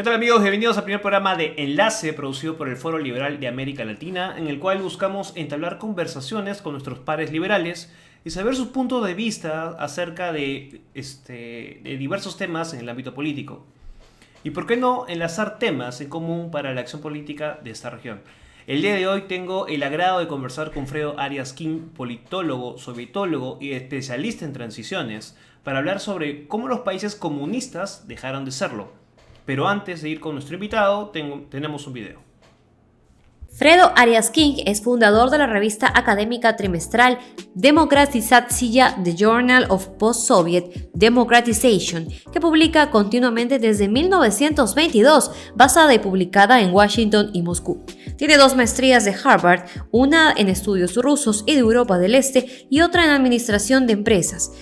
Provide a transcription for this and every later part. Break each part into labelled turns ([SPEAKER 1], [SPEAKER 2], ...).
[SPEAKER 1] ¿Qué tal amigos? Bienvenidos al primer programa de Enlace producido por el Foro Liberal de América Latina, en el cual buscamos entablar conversaciones con nuestros pares liberales y saber sus puntos de vista acerca de diversos temas en el ámbito político. Y por qué no enlazar temas en común para la acción política de esta región. El día de hoy tengo el agrado de conversar con Fredo Arias King, politólogo, sovietólogo y especialista en transiciones, para hablar sobre cómo los países comunistas dejaron de serlo. Pero antes de ir con nuestro invitado, tenemos un video.
[SPEAKER 2] Fredo Arias King es fundador de la revista académica trimestral Demokratizatsiya, The Journal of Post-Soviet Democratization, que publica continuamente desde 1922, basada y publicada en Washington y Moscú. Tiene 2 maestrías de Harvard, una en estudios rusos y de Europa del Este y otra en administración de empresas.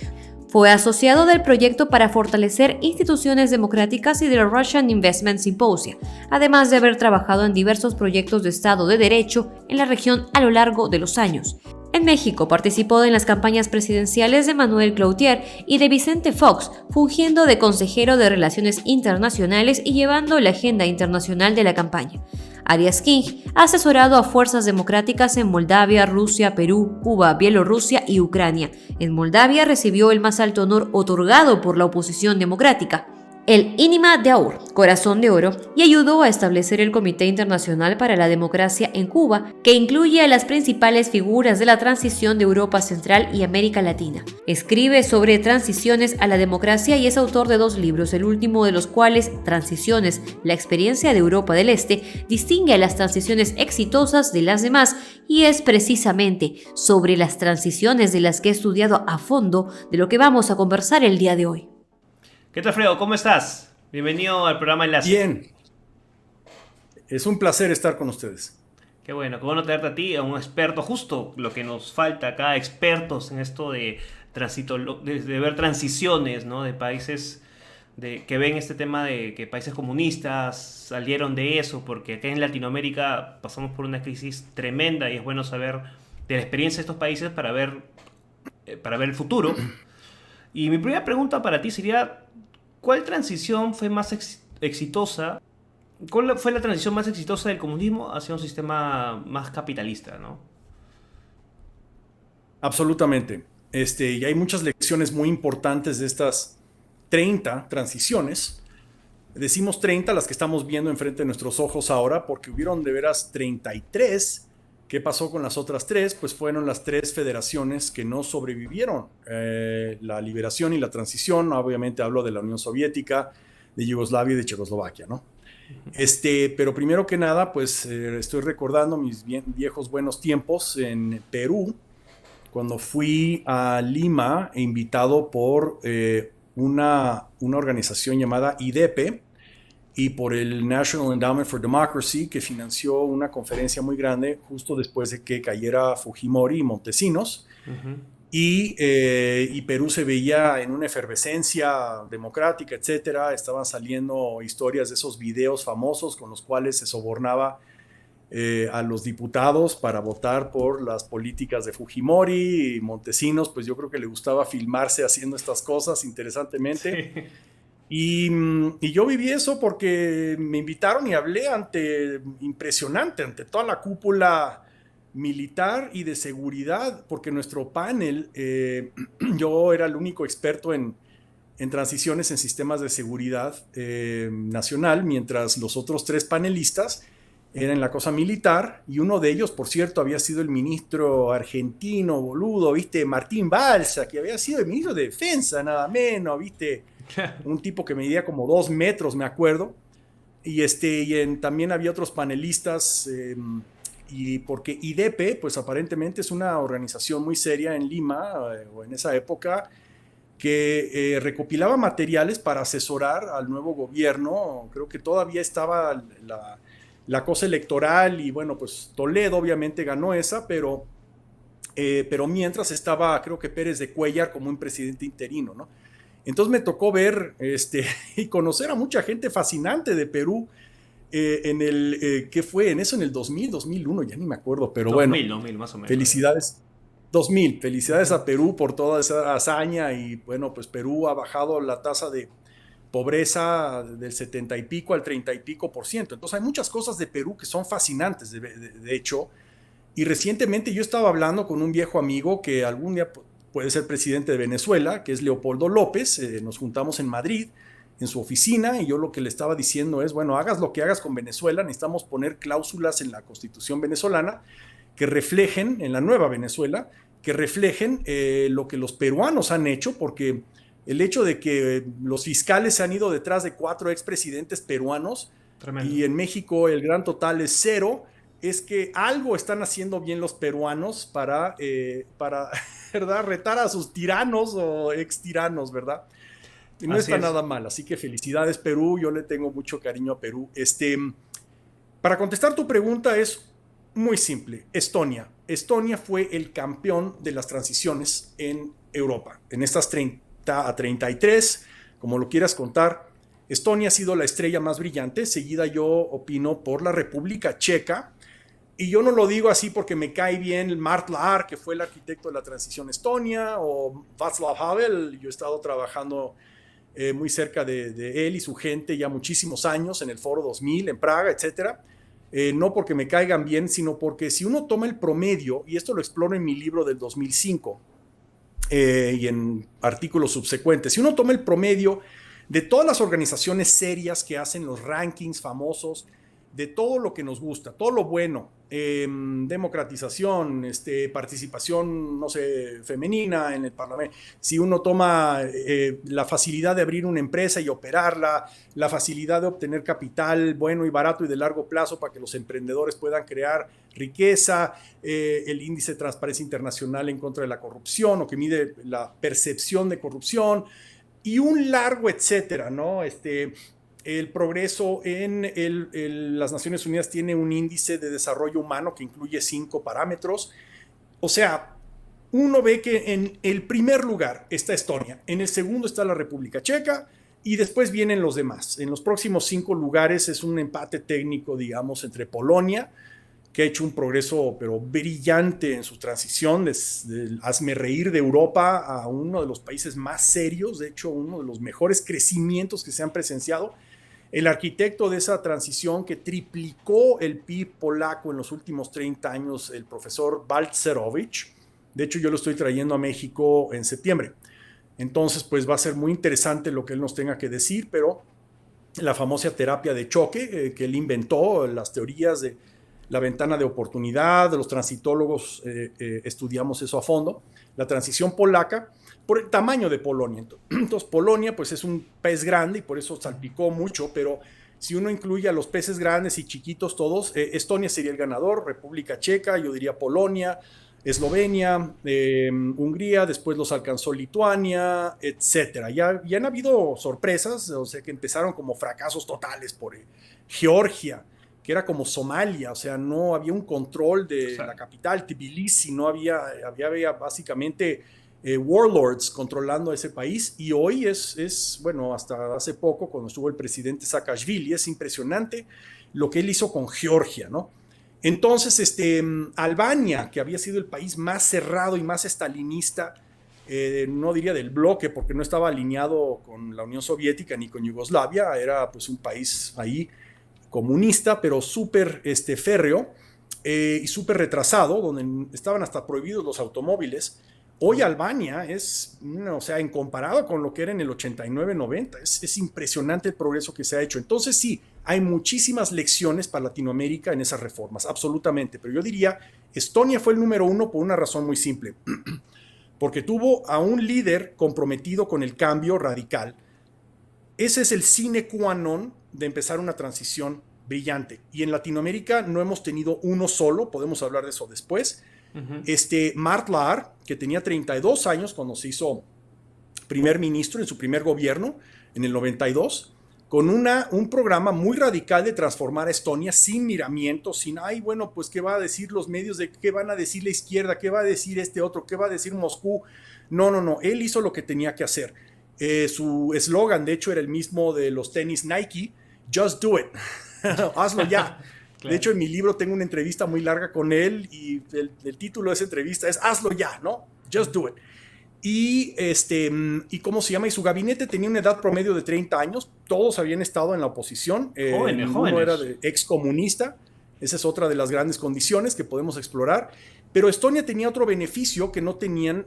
[SPEAKER 2] Fue asociado del proyecto para fortalecer instituciones democráticas y del Russian Investment Symposium, además de haber trabajado en diversos proyectos de Estado de Derecho en la región a lo largo de los años. En México participó en las campañas presidenciales de Manuel Cloutier y de Vicente Fox, fungiendo de consejero de Relaciones Internacionales y llevando la agenda internacional de la campaña. Arias King ha asesorado a fuerzas democráticas en Moldavia, Rusia, Perú, Cuba, Bielorrusia y Ucrania. En Moldavia recibió el más alto honor otorgado por la oposición democrática, el Inima de Aur, Corazón de Oro, y ayudó a establecer el Comité Internacional para la Democracia en Cuba, que incluye a las principales figuras de la transición de Europa Central y América Latina. Escribe sobre transiciones a la democracia y es autor de 2 libros, el último de los cuales, Transiciones, la experiencia de Europa del Este, distingue a las transiciones exitosas de las demás, y es precisamente sobre las transiciones de las que he estudiado a fondo de lo que vamos a conversar el día de hoy.
[SPEAKER 1] ¿Qué tal, Fredo? ¿Cómo estás? Bienvenido al programa Enlace.
[SPEAKER 3] Bien, es un placer estar con ustedes.
[SPEAKER 1] Qué bueno tenerte a ti, a un experto, justo lo que nos falta acá, expertos en esto de ver transiciones, ¿no? De países que ven este tema de que países comunistas salieron de eso, porque acá en Latinoamérica pasamos por una crisis tremenda y es bueno saber de la experiencia de estos países para ver el futuro. Y mi primera pregunta para ti sería, ¿cuál transición fue más exitosa? ¿Cuál fue la transición más exitosa del comunismo hacia un sistema más capitalista, ¿no?
[SPEAKER 3] Absolutamente. Y hay muchas lecciones muy importantes de estas 30 transiciones. Decimos 30 las que estamos viendo enfrente de nuestros ojos ahora, porque hubieron de veras 33. ¿Qué pasó con las otras 3? Pues fueron las 3 federaciones que no sobrevivieron. La liberación y la transición, obviamente hablo de la Unión Soviética, de Yugoslavia y de Checoslovaquia, ¿no? Pero primero que nada, pues estoy recordando mis viejos buenos tiempos en Perú, cuando fui a Lima, invitado por una organización llamada IDEPE, y por el National Endowment for Democracy, que financió una conferencia muy grande justo después de que cayera Fujimori y Montesinos. Uh-huh. Y Perú se veía en una efervescencia democrática, etcétera. Estaban saliendo historias de esos videos famosos con los cuales se sobornaba a los diputados para votar por las políticas de Fujimori y Montesinos. Pues yo creo que le gustaba filmarse haciendo estas cosas, interesantemente. Sí. Y yo viví eso porque me invitaron y hablé impresionante, ante toda la cúpula militar y de seguridad, porque nuestro panel, yo era el único experto en transiciones en sistemas de seguridad nacional, mientras los otros 3 panelistas eran la cosa militar, y uno de ellos, por cierto, había sido el ministro argentino, boludo, ¿viste? Martín Balsa, que había sido el ministro de Defensa, nada menos, ¿viste? Un tipo que medía como 2 metros, me acuerdo. Y también había otros panelistas, y porque IDEPE, pues aparentemente es una organización muy seria en Lima, o en esa época, que recopilaba materiales para asesorar al nuevo gobierno. Creo que todavía estaba la cosa electoral, y bueno, pues Toledo obviamente ganó esa, pero mientras estaba, creo que Pérez de Cuéllar como un presidente interino, ¿no? Entonces me tocó ver y conocer a mucha gente fascinante de Perú ¿qué fue? En eso, en el 2000, 2001, ya ni me acuerdo, pero
[SPEAKER 1] 2000 más o menos.
[SPEAKER 3] Felicidades. 2000, felicidades a Perú por toda esa hazaña, y bueno, pues Perú ha bajado la tasa de pobreza del 70 y pico al 30 y pico por ciento. Entonces hay muchas cosas de Perú que son fascinantes, de hecho. Y recientemente yo estaba hablando con un viejo amigo que algún día puede ser presidente de Venezuela, que es Leopoldo López. Nos juntamos en Madrid, en su oficina, y yo lo que le estaba diciendo es, bueno, hagas lo que hagas con Venezuela, necesitamos poner cláusulas en la Constitución venezolana que reflejen, en la nueva Venezuela, que reflejen lo que los peruanos han hecho, porque el hecho de que los fiscales se han ido detrás de 4 expresidentes peruanos, tremendo, y en México el gran total es 0, es que algo están haciendo bien los peruanos para ¿verdad?, retar a sus tiranos o ex tiranos, ¿verdad? Y no está nada mal, así que felicidades Perú, yo le tengo mucho cariño a Perú. Para contestar tu pregunta es muy simple. Estonia fue el campeón de las transiciones en Europa, en estas 30 a 33, como lo quieras contar. Estonia ha sido la estrella más brillante, seguida yo opino por la República Checa, y yo no lo digo así porque me cae bien Mart Laar, que fue el arquitecto de la transición Estonia, o Václav Havel. Yo he estado trabajando muy cerca de él y su gente ya muchísimos años en el Foro 2000 en Praga, etcétera. No porque me caigan bien, sino porque si uno toma el promedio, y esto lo exploro en mi libro del 2005 y en artículos subsecuentes, si uno toma el promedio de todas las organizaciones serias que hacen los rankings famosos, de todo lo que nos gusta, todo lo bueno, democratización, participación, no sé, femenina en el Parlamento. Si uno toma la facilidad de abrir una empresa y operarla, la facilidad de obtener capital bueno y barato y de largo plazo para que los emprendedores puedan crear riqueza, el índice de transparencia internacional en contra de la corrupción, o que mide la percepción de corrupción, y un largo etcétera, ¿no? El progreso en las Naciones Unidas tiene un índice de desarrollo humano que incluye 5 parámetros. O sea, uno ve que en el primer lugar está Estonia, en el segundo está la República Checa, y después vienen los demás. En los próximos 5 lugares es un empate técnico, digamos, entre Polonia, que ha hecho un progreso pero brillante en su transición del hazmerreír de Europa a uno de los países más serios, de hecho uno de los mejores crecimientos que se han presenciado. El arquitecto de esa transición que triplicó el PIB polaco en los últimos 30 años, el profesor Balcerowicz. De hecho, yo lo estoy trayendo a México en septiembre. Entonces, pues va a ser muy interesante lo que él nos tenga que decir, pero la famosa terapia de choque que él inventó, las teorías de la ventana de oportunidad, de los transitólogos estudiamos eso a fondo, la transición polaca, por el tamaño de Polonia. Entonces, Polonia pues es un pez grande y por eso salpicó mucho, pero si uno incluye a los peces grandes y chiquitos todos, Estonia sería el ganador, República Checa, yo diría Polonia, Eslovenia, Hungría, después los alcanzó Lituania, etcétera. Ya han habido sorpresas, o sea, que empezaron como fracasos totales por Georgia, que era como Somalia, o sea, no había un control de la capital, Tbilisi, no había básicamente warlords controlando ese país, y hoy bueno, hasta hace poco, cuando estuvo el presidente Saakashvili, es impresionante lo que él hizo con Georgia, ¿no? Entonces, Albania, que había sido el país más cerrado y más estalinista, no diría del bloque, porque no estaba alineado con la Unión Soviética ni con Yugoslavia, era pues un país ahí comunista, pero súper férreo y súper retrasado, donde estaban hasta prohibidos los automóviles. Hoy Albania es, o sea, en comparado con lo que era en el 89-90, es impresionante el progreso que se ha hecho. Entonces sí, hay muchísimas lecciones para Latinoamérica en esas reformas, absolutamente. Pero yo diría, Estonia fue el número 1 por una razón muy simple. Porque tuvo a un líder comprometido con el cambio radical. Ese es el sine qua non de empezar una transición brillante. Y en Latinoamérica no hemos tenido uno solo, podemos hablar de eso después. Mart Laar, que tenía 32 años cuando se hizo primer ministro en su primer gobierno, en el 92, con un programa muy radical de transformar a Estonia sin miramientos, sin, bueno, pues, ¿qué va a decir los medios? ¿Qué van a decir la izquierda? ¿Qué va a decir este otro? ¿Qué va a decir Moscú? No, él hizo lo que tenía que hacer. Su eslogan, de hecho, era el mismo de los tenis Nike, Just Do It, hazlo ya. Claro. De hecho, en mi libro tengo una entrevista muy larga con él y el título de esa entrevista es Hazlo ya, ¿no? Just do it. y ¿cómo se llama? Y su gabinete tenía una edad promedio de 30 años. Todos habían estado en la oposición. Ninguno era excomunista. Esa es otra de las grandes condiciones que podemos explorar. Pero Estonia tenía otro beneficio que no tenían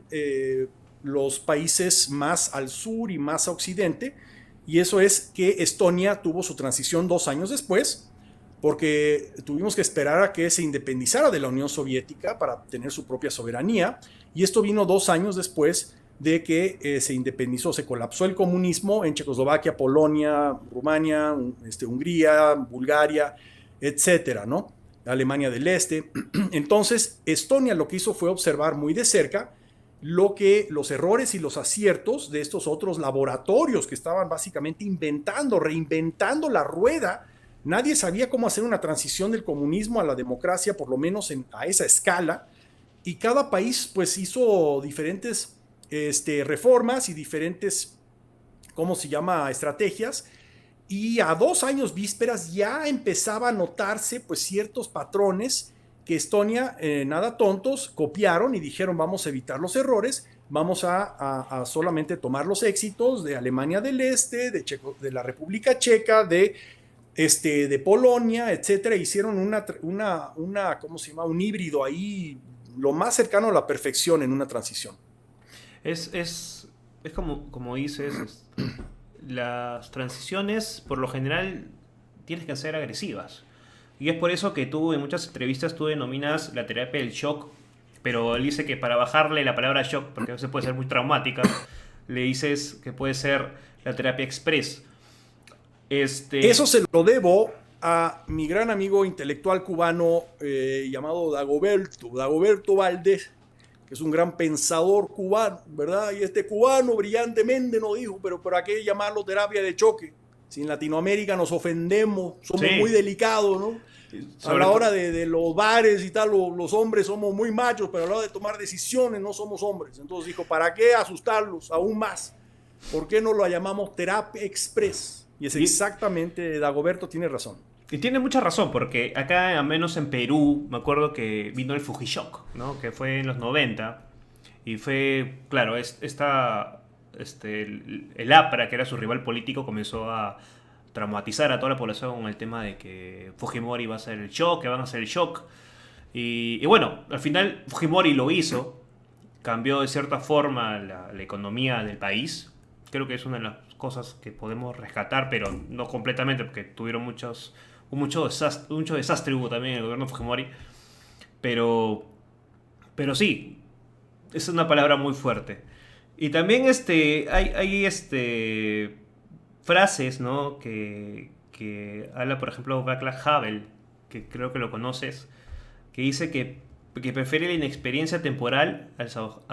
[SPEAKER 3] los países más al sur y más a occidente. Y eso es que Estonia tuvo su transición 2 años después, porque tuvimos que esperar a que se independizara de la Unión Soviética para tener su propia soberanía, y esto vino 2 años después de que se independizó, se colapsó el comunismo en Checoslovaquia, Polonia, Rumania, Hungría, Bulgaria, etcétera, ¿no? Alemania del Este. Entonces, Estonia lo que hizo fue observar muy de cerca los errores y los aciertos de estos otros laboratorios que estaban básicamente reinventando la rueda. Nadie sabía cómo hacer una transición del comunismo a la democracia, por lo menos a esa escala, y cada país pues hizo diferentes reformas y diferentes, ¿cómo se llama?, estrategias, y a 2 años vísperas ya empezaba a notarse pues ciertos patrones que Estonia, nada tontos, copiaron y dijeron: vamos a evitar los errores, vamos a solamente tomar los éxitos de Alemania del Este, de la República Checa, de Polonia, etcétera. Hicieron ¿cómo se llama?, un híbrido ahí, lo más cercano a la perfección en una transición.
[SPEAKER 1] Es como dices, las transiciones por lo general tienes que ser agresivas. Y es por eso que tú en muchas entrevistas tú denominas la terapia del shock, pero él dice que para bajarle la palabra shock, porque a veces puede ser muy traumática, le dices que puede ser la terapia express.
[SPEAKER 3] Eso se lo debo a mi gran amigo intelectual cubano llamado Dagoberto Valdés, que es un gran pensador cubano, ¿verdad? Y este cubano brillantemente nos dijo: pero ¿para qué llamarlo terapia de choque? Si en Latinoamérica nos ofendemos, somos muy delicados, ¿no? A la hora de los bares y tal, los hombres somos muy machos, pero a la hora de tomar decisiones no somos hombres. Entonces dijo: ¿para qué asustarlos aún más? ¿Por qué no lo llamamos terapia express? Y es exactamente, Dagoberto tiene razón.
[SPEAKER 1] Y tiene mucha razón, porque acá, al menos en Perú, me acuerdo que vino el Fujishock, ¿no? Que fue en los 90. Y fue, claro, el APRA, que era su rival político, comenzó a traumatizar a toda la población con el tema de que Fujimori va a ser el shock, que van a hacer el shock. Y bueno, al final Fujimori lo hizo, cambió de cierta forma la economía del país. Creo que es una de las cosas que podemos rescatar, pero no completamente, porque tuvieron mucho desastre hubo también en el gobierno de Fujimori. Pero sí, es una palabra muy fuerte. Y también hay frases, ¿no?, que habla, por ejemplo, Václav Havel, que creo que lo conoces, que dice que prefiere la inexperiencia temporal al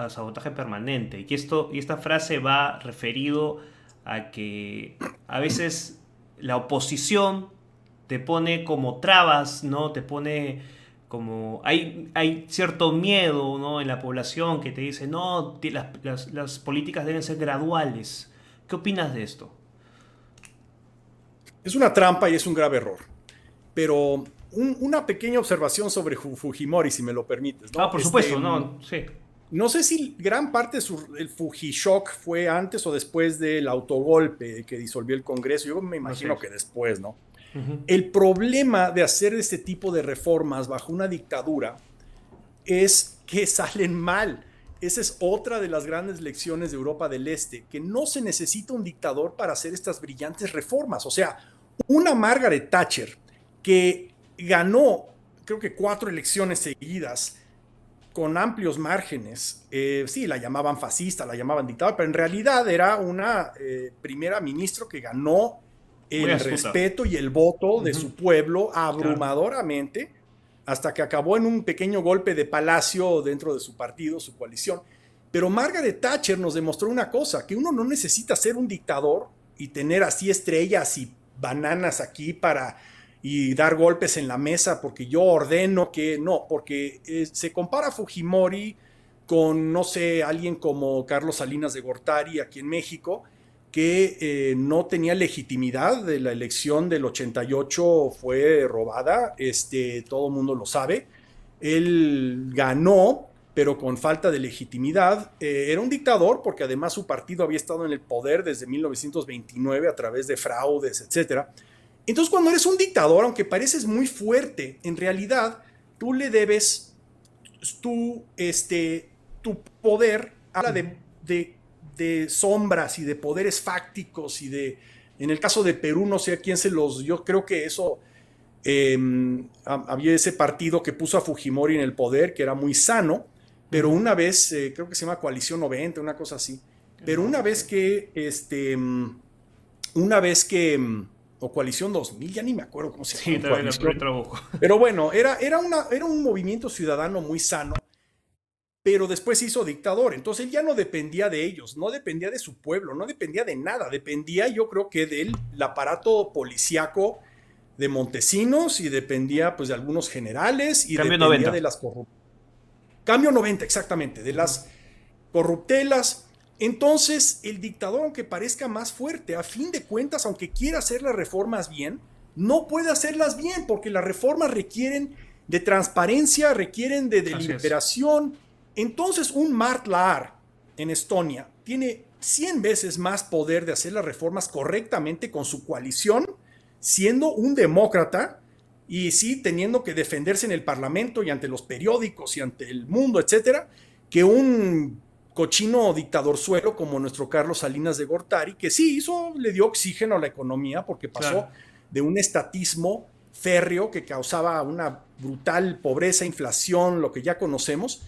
[SPEAKER 1] sabotaje permanente. Y esta frase va referido a que a veces la oposición te pone como trabas, ¿no? Te pone como... Hay cierto miedo, ¿no?, en la población que te dice: no, las políticas deben ser graduales. ¿Qué opinas de esto?
[SPEAKER 3] Es una trampa y es un grave error. Pero una pequeña observación sobre Fujimori, si me lo permites, ¿no?
[SPEAKER 1] Por supuesto, no, sí.
[SPEAKER 3] No sé si gran parte del Fujishock fue antes o después del autogolpe que disolvió el Congreso. Yo me imagino que después, ¿no? Uh-huh. El problema de hacer este tipo de reformas bajo una dictadura es que salen mal. Esa es otra de las grandes lecciones de Europa del Este, que no se necesita un dictador para hacer estas brillantes reformas. O sea, una Margaret Thatcher que ganó, creo que 4 elecciones seguidas con amplios márgenes. Sí, la llamaban fascista, la llamaban dictadora, pero en realidad era una primera ministra que ganó el respeto y el voto de su pueblo abrumadoramente, hasta que acabó en un pequeño golpe de palacio dentro de su partido, su coalición. Pero Margaret Thatcher nos demostró una cosa: que uno no necesita ser un dictador y tener así estrellas y bananas aquí y dar golpes en la mesa porque yo ordeno que no, porque se compara a Fujimori con, no sé, alguien como Carlos Salinas de Gortari aquí en México, que no tenía legitimidad. De la elección del 88 fue robada, todo el mundo lo sabe. Él ganó pero con falta de legitimidad. Era un dictador porque además su partido había estado en el poder desde 1929 a través de fraudes, etc. Entonces, cuando eres un dictador, aunque pareces muy fuerte, en realidad tú le debes tu poder a la de sombras y de poderes fácticos y en el caso de Perú, no sé a quién yo creo que eso, había ese partido que puso a Fujimori en el poder, que era muy sano, pero una vez, creo que se llama Coalición 90, una cosa así, pero o Coalición 2000, ya ni me acuerdo cómo se llama.
[SPEAKER 1] Sí,
[SPEAKER 3] pero bueno, era un movimiento ciudadano muy sano, pero después se hizo dictador. Entonces él ya no dependía de ellos, no dependía de su pueblo, no dependía de nada, dependía, yo creo que del aparato policíaco de Montesinos, y dependía pues de algunos generales, y
[SPEAKER 1] Cambio
[SPEAKER 3] dependía
[SPEAKER 1] 90.
[SPEAKER 3] de las Cambio 90, exactamente, de las corruptelas. Entonces el dictador, aunque parezca más fuerte, a fin de cuentas, aunque quiera hacer las reformas bien, no puede hacerlas bien, porque las reformas requieren de transparencia, requieren de deliberación. Entonces un Mart Laar en Estonia tiene 100 veces más poder de hacer las reformas correctamente con su coalición, siendo un demócrata, y sí teniendo que defenderse en el parlamento y ante los periódicos y ante el mundo, etcétera, que un cochino dictadorzuelo como nuestro Carlos Salinas de Gortari, que sí le dio oxígeno a la economía, porque pasó de un estatismo férreo que causaba una brutal pobreza, inflación, lo que ya conocemos,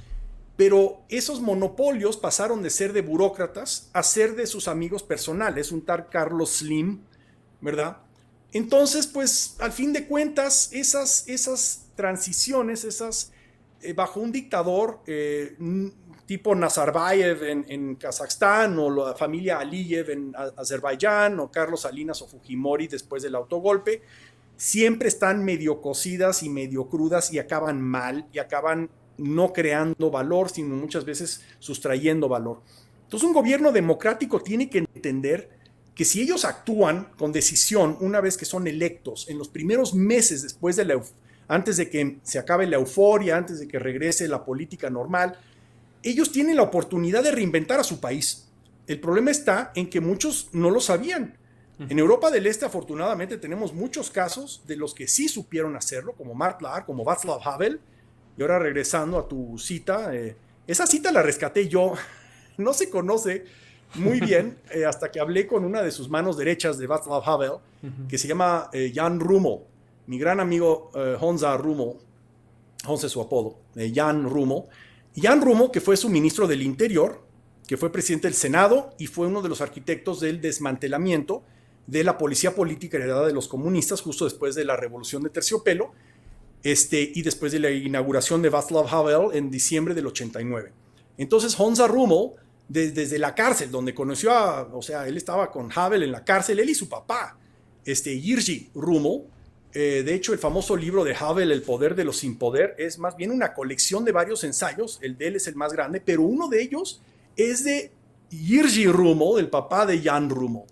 [SPEAKER 3] pero esos monopolios pasaron de ser de burócratas a ser de sus amigos personales, un tal Carlos Slim, ¿verdad? Entonces, pues, al fin de cuentas, esas transiciones, bajo un dictador tipo Nazarbayev en Kazajstán, o la familia Aliyev en Azerbaiyán, o Carlos Salinas o Fujimori después del autogolpe, siempre están medio cocidas y medio crudas y acaban mal, y acaban no creando valor, sino muchas veces sustrayendo valor. Entonces, un gobierno democrático tiene que entender que si ellos actúan con decisión una vez que son electos, en los primeros meses después antes de que se acabe la euforia, antes de que regrese la política normal, ellos tienen la oportunidad de reinventar a su país. El problema está en que muchos no lo sabían. En Europa del Este, afortunadamente, tenemos muchos casos de los que sí supieron hacerlo, como Mart Laar, como Václav Havel. Y ahora, regresando a tu cita, esa cita la rescaté yo. No se conoce muy bien hasta que hablé con una de sus manos derechas de Václav Havel, que se llama Jan Rummel, mi gran amigo Honza Rummel. Honza es su apodo, Jan Rummel. Jan Rummel, que fue su ministro del Interior, que fue presidente del Senado y fue uno de los arquitectos del desmantelamiento de la policía política heredada de los comunistas justo después de la Revolución de Terciopelo, y después de la inauguración de Václav Havel en diciembre del 89. Entonces, Honza Rummel, desde la cárcel, donde conoció él estaba con Havel en la cárcel, él y su papá, Jiří Rummel. De hecho, el famoso libro de Havel, El poder de los sin poder, es más bien una colección de varios ensayos. El de él es el más grande, pero uno de ellos es de Jiří Rummel, el papá de Jan Rummel.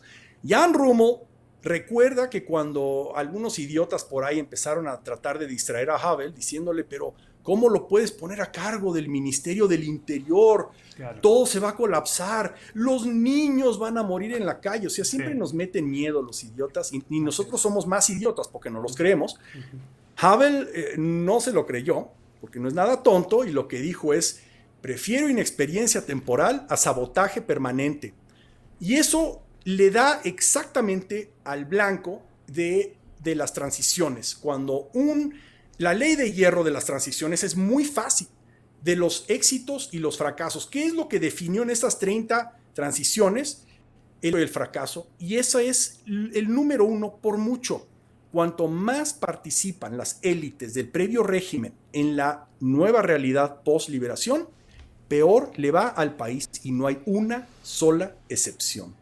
[SPEAKER 3] Jan Rummel recuerda que cuando algunos idiotas por ahí empezaron a tratar de distraer a Havel, diciéndole, pero ¿cómo lo puedes poner a cargo del Ministerio del Interior? Claro. Todo se va a colapsar, los niños van a morir en la calle. O sea, siempre nos meten miedo los idiotas, y nosotros somos más idiotas porque no los creemos. Havel no se lo creyó, porque no es nada tonto, y lo que dijo es, prefiero inexperiencia temporal a sabotaje permanente. Y eso le da exactamente al blanco de las transiciones, cuando la ley de hierro de las transiciones es muy fácil, de los éxitos y los fracasos. ¿Qué es lo que definió en estas 30 transiciones? El fracaso, y ese es el número uno por mucho. Cuanto más participan las élites del previo régimen en la nueva realidad post-liberación, peor le va al país, y no hay una sola excepción.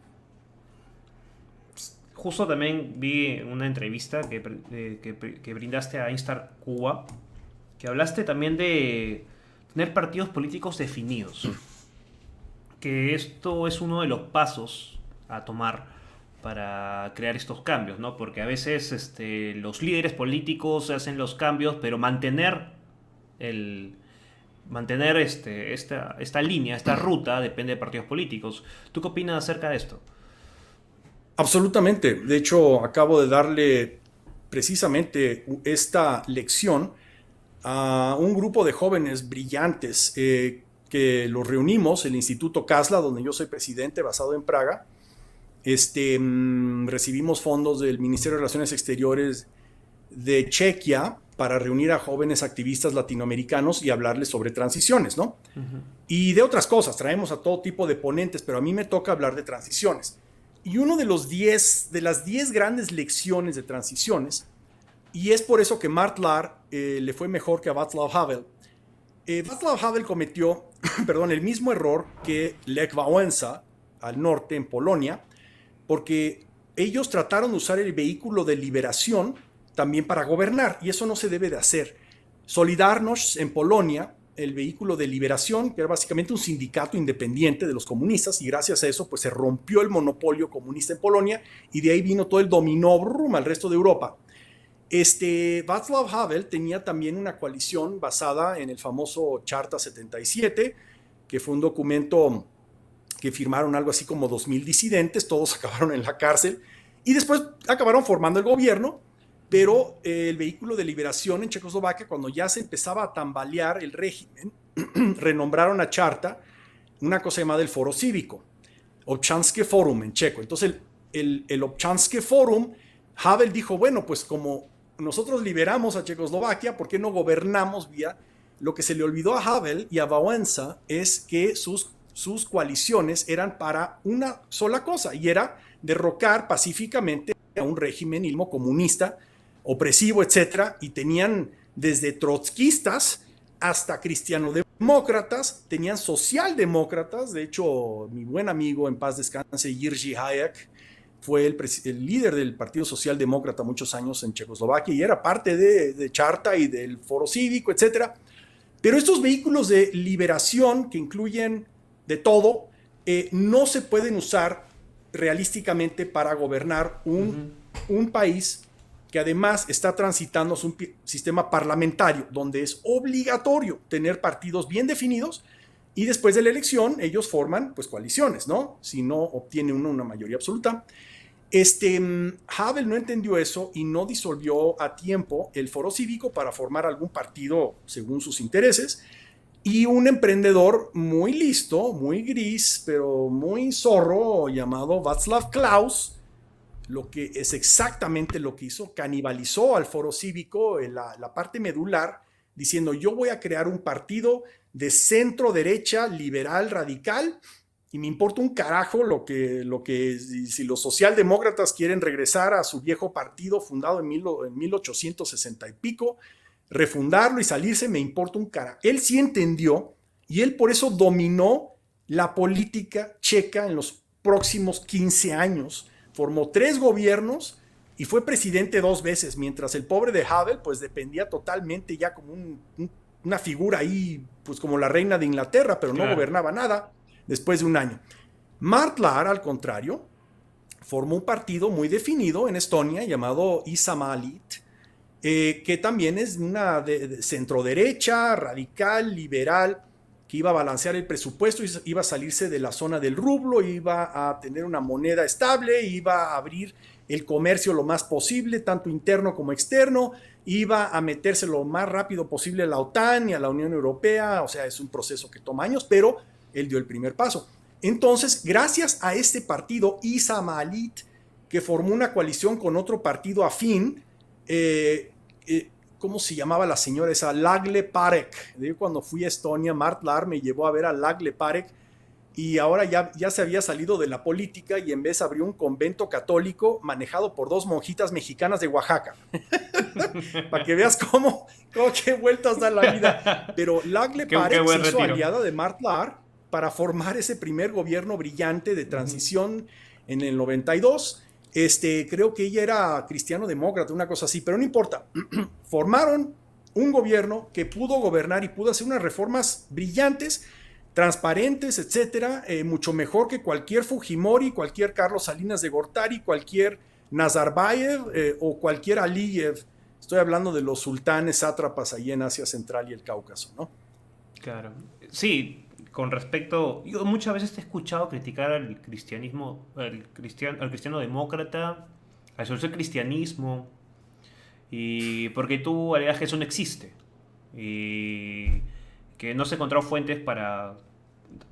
[SPEAKER 1] Justo también vi una entrevista que brindaste a Instar Cuba, que hablaste también de tener partidos políticos definidos. Que esto es uno de los pasos a tomar para crear estos cambios, ¿no? Porque a veces los líderes políticos hacen los cambios, pero mantener mantener esta línea, esta ruta, depende de partidos políticos. ¿Tú qué opinas acerca de esto?
[SPEAKER 3] Absolutamente. De hecho, acabo de darle precisamente esta lección a un grupo de jóvenes brillantes que los reunimos, el Instituto Kasla, donde yo soy presidente, basado en Praga. Recibimos fondos del Ministerio de Relaciones Exteriores de Chequia para reunir a jóvenes activistas latinoamericanos y hablarles sobre transiciones, ¿no? Y de otras cosas, traemos a todo tipo de ponentes, pero a mí me toca hablar de transiciones. Y uno de las 10 grandes lecciones de transiciones, y es por eso que Martlar le fue mejor que a Václav Havel. Václav Havel cometió el mismo error que Lech Wałęsa al norte, en Polonia, porque ellos trataron de usar el vehículo de liberación también para gobernar, y eso no se debe de hacer. Solidarność en Polonia, el vehículo de liberación, que era básicamente un sindicato independiente de los comunistas, y gracias a eso pues se rompió el monopolio comunista en Polonia, y de ahí vino todo el dominó al resto de Europa. Václav Havel tenía también una coalición basada en el famoso Charta 77, que fue un documento que firmaron algo así como 2,000 disidentes, todos acabaron en la cárcel, y después acabaron formando el gobierno, pero el vehículo de liberación en Checoslovaquia, cuando ya se empezaba a tambalear el régimen, renombraron a Charta una cosa llamada el Foro Cívico, Občanské Fórum en checo. Entonces el Občanské Fórum, Havel dijo, bueno, pues como nosotros liberamos a Checoslovaquia, ¿por qué no gobernamos vía? Lo que se le olvidó a Havel y a Wałęsa es que sus coaliciones eran para una sola cosa, y era derrocar pacíficamente a un régimen comunista, opresivo, etcétera, y tenían desde trotskistas hasta cristianodemócratas, tenían socialdemócratas. De hecho, mi buen amigo, en paz descanse, Jerzy Hayek, fue el líder del Partido Socialdemócrata muchos años en Checoslovaquia y era parte de Charta y del Foro Cívico, etcétera. Pero estos vehículos de liberación, que incluyen de todo, no se pueden usar realísticamente para gobernar un país que además está transitando un sistema parlamentario donde es obligatorio tener partidos bien definidos, y después de la elección ellos forman pues coaliciones, ¿no? Si no obtiene uno una mayoría absoluta. Havel no entendió eso y no disolvió a tiempo el Foro Cívico para formar algún partido según sus intereses, y un emprendedor muy listo, muy gris, pero muy zorro, llamado Václav Klaus, lo que es exactamente lo que hizo, canibalizó al Foro Cívico, la parte medular, diciendo yo voy a crear un partido de centro derecha, liberal, radical, y me importa un carajo si los socialdemócratas quieren regresar a su viejo partido fundado en 1860 y pico, refundarlo y salirse, me importa un carajo. Él sí entendió, y él por eso dominó la política checa en los próximos 15 años. Formó 3 gobiernos y fue presidente 2 veces, mientras el pobre de Havel pues dependía totalmente ya como una figura ahí, pues como la reina de Inglaterra, pero no gobernaba nada después de un año. Martlar, al contrario, formó un partido muy definido en Estonia llamado Isamalit, que también es una de centro-derecha, radical, liberal, que iba a balancear el presupuesto, iba a salirse de la zona del rublo, iba a tener una moneda estable, iba a abrir el comercio lo más posible, tanto interno como externo, iba a meterse lo más rápido posible a la OTAN y a la Unión Europea. O sea, es un proceso que toma años, pero él dio el primer paso. Entonces, gracias a este partido, Isamalit, que formó una coalición con otro partido afín, ¿cómo se llamaba la señora esa? Lagle Parek. Cuando fui a Estonia, Martlar me llevó a ver a Lagle Parek, y ahora ya se había salido de la política y en vez abrió un convento católico manejado por 2 monjitas mexicanas de Oaxaca. Para que veas cómo qué vueltas da la vida. Pero Lagle Parek se hizo aliada de Martlar para formar ese primer gobierno brillante de transición en el 92. Creo que ella era cristiano-demócrata, una cosa así, pero no importa. Formaron un gobierno que pudo gobernar y pudo hacer unas reformas brillantes, transparentes, etcétera, mucho mejor que cualquier Fujimori, cualquier Carlos Salinas de Gortari, cualquier Nazarbayev o cualquier Aliyev. Estoy hablando de los sultanes sátrapas ahí en Asia Central y el Cáucaso, ¿no?
[SPEAKER 1] Claro. Sí, con respecto, yo muchas veces te he escuchado criticar al cristianismo, al cristiano demócrata, al social cristianismo, y porque tú alegas que eso no existe y que no se encontrado fuentes para...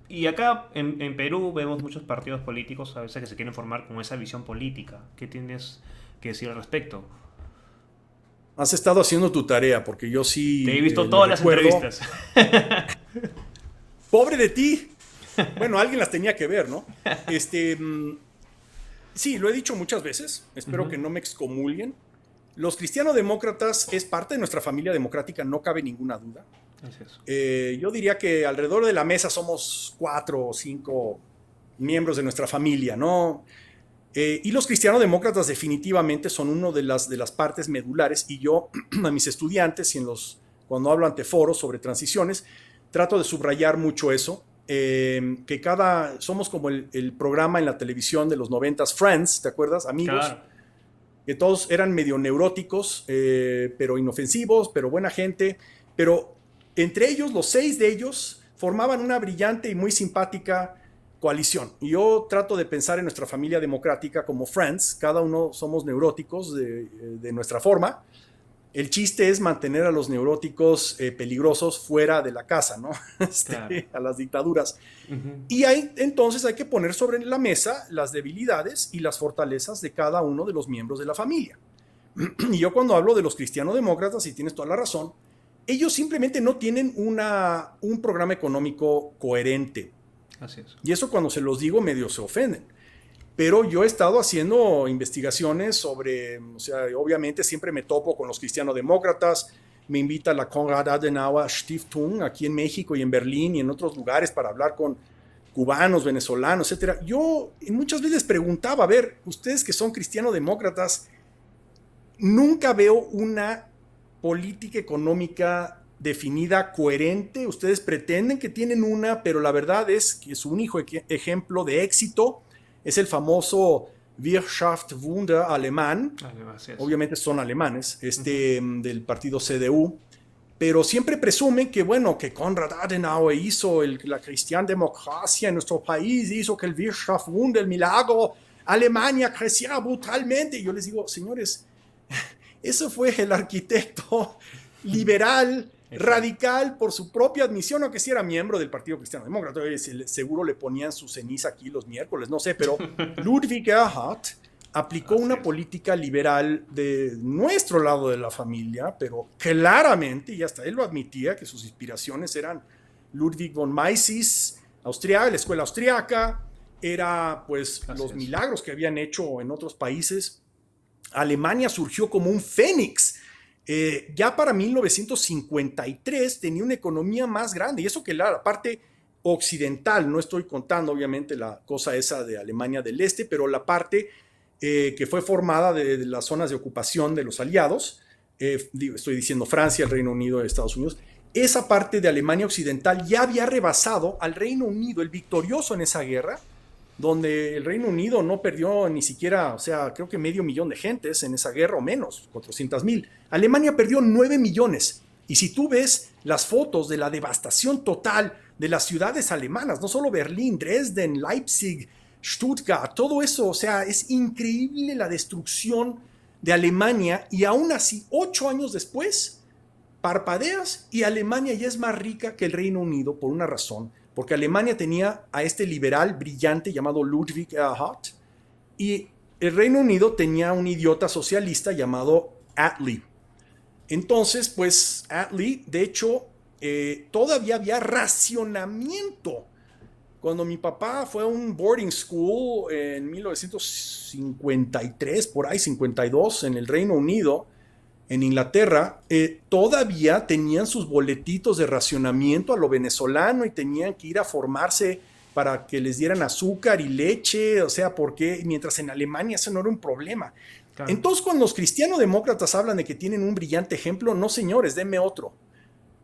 [SPEAKER 1] Y acá en Perú vemos muchos partidos políticos a veces que se quieren formar con esa visión política. ¿Qué tienes que decir al respecto?
[SPEAKER 3] Has estado haciendo tu tarea, porque yo
[SPEAKER 1] Te he
[SPEAKER 3] sí
[SPEAKER 1] visto
[SPEAKER 3] lo
[SPEAKER 1] todas las
[SPEAKER 3] recuerdo.
[SPEAKER 1] entrevistas.
[SPEAKER 3] ¡Pobre de ti! Bueno, alguien las tenía que ver, ¿no? Sí, lo he dicho muchas veces, espero que no me excomulguen. Los cristiano-demócratas es parte de nuestra familia democrática, no cabe ninguna duda.
[SPEAKER 1] Es eso.
[SPEAKER 3] Yo diría que alrededor de la mesa somos 4 o 5 miembros de nuestra familia, ¿no? Y los cristiano-demócratas definitivamente son una de las partes medulares, y yo a mis estudiantes y cuando hablo ante foros sobre transiciones, trato de subrayar mucho eso, que somos como el programa en la televisión de los 90s, Friends, ¿te acuerdas? Amigos.
[SPEAKER 1] Claro.
[SPEAKER 3] Que todos eran medio neuróticos, pero inofensivos, pero buena gente, pero entre ellos, los 6 de ellos, formaban una brillante y muy simpática coalición. Y yo trato de pensar en nuestra familia democrática como Friends, cada uno somos neuróticos de nuestra forma. El chiste es mantener a los neuróticos peligrosos fuera de la casa, ¿no?
[SPEAKER 1] Claro.
[SPEAKER 3] A las dictaduras. Y entonces hay que poner sobre la mesa las debilidades y las fortalezas de cada uno de los miembros de la familia. Y yo cuando hablo de los cristiano-demócratas, y tienes toda la razón, ellos simplemente no tienen un programa económico coherente.
[SPEAKER 1] Así es.
[SPEAKER 3] Y eso cuando se los digo medio se ofenden. Pero yo he estado haciendo investigaciones sobre, o sea, obviamente siempre me topo con los cristiano-demócratas, me invita a la Konrad Adenauer Stiftung aquí en México y en Berlín y en otros lugares para hablar con cubanos, venezolanos, etc. Yo muchas veces preguntaba, a ver, ustedes que son cristiano-demócratas, nunca veo una política económica definida, coherente. Ustedes pretenden que tienen una, pero la verdad es que su único ejemplo de éxito es el famoso Wirtschaftswunder alemán. Obviamente son alemanes, del partido CDU, pero siempre presumen que, bueno, que Konrad Adenauer hizo la cristiandemocracia en nuestro país, hizo que el Wirtschaftswunder, el milagro, Alemania creciera brutalmente. Y yo les digo, señores, eso fue el arquitecto liberal, radical, por su propia admisión, aunque sí era miembro del Partido Cristiano Demócrata. Seguro le ponían su ceniza aquí los miércoles, no sé, pero Ludwig Erhard aplicó una política liberal de nuestro lado de la familia, pero claramente, y hasta él lo admitía, que sus inspiraciones eran Ludwig von Mises, la escuela austriaca, era pues los milagros que habían hecho en otros países. Alemania surgió como un fénix. Ya para 1953 tenía una economía más grande, y eso que la parte occidental, no estoy contando obviamente la cosa esa de Alemania del Este, pero la parte que fue formada de las zonas de ocupación de los aliados, estoy diciendo Francia, el Reino Unido, Estados Unidos, esa parte de Alemania occidental ya había rebasado al Reino Unido, el victorioso en esa guerra, donde el Reino Unido no perdió ni siquiera, o sea, creo que 500,000 de gentes en esa guerra o menos, 400,000. Alemania perdió 9 millones. Y si tú ves las fotos de la devastación total de las ciudades alemanas, no solo Berlín, Dresden, Leipzig, Stuttgart, todo eso, o sea, es increíble la destrucción de Alemania, y aún así, 8 años después, parpadeas y Alemania ya es más rica que el Reino Unido por una razón. Porque Alemania tenía a este liberal brillante llamado Ludwig Erhard, y el Reino Unido tenía un idiota socialista llamado Attlee. Entonces, pues Attlee, de hecho, todavía había racionamiento. Cuando mi papá fue a un boarding school en 1953, por ahí 52, en el Reino Unido, en Inglaterra, todavía tenían sus boletitos de racionamiento a lo venezolano y tenían que ir a formarse para que les dieran azúcar y leche, o sea, porque mientras en Alemania eso no era un problema. Claro. Entonces, cuando los cristiano-demócratas hablan de que tienen un brillante ejemplo, no señores, denme otro.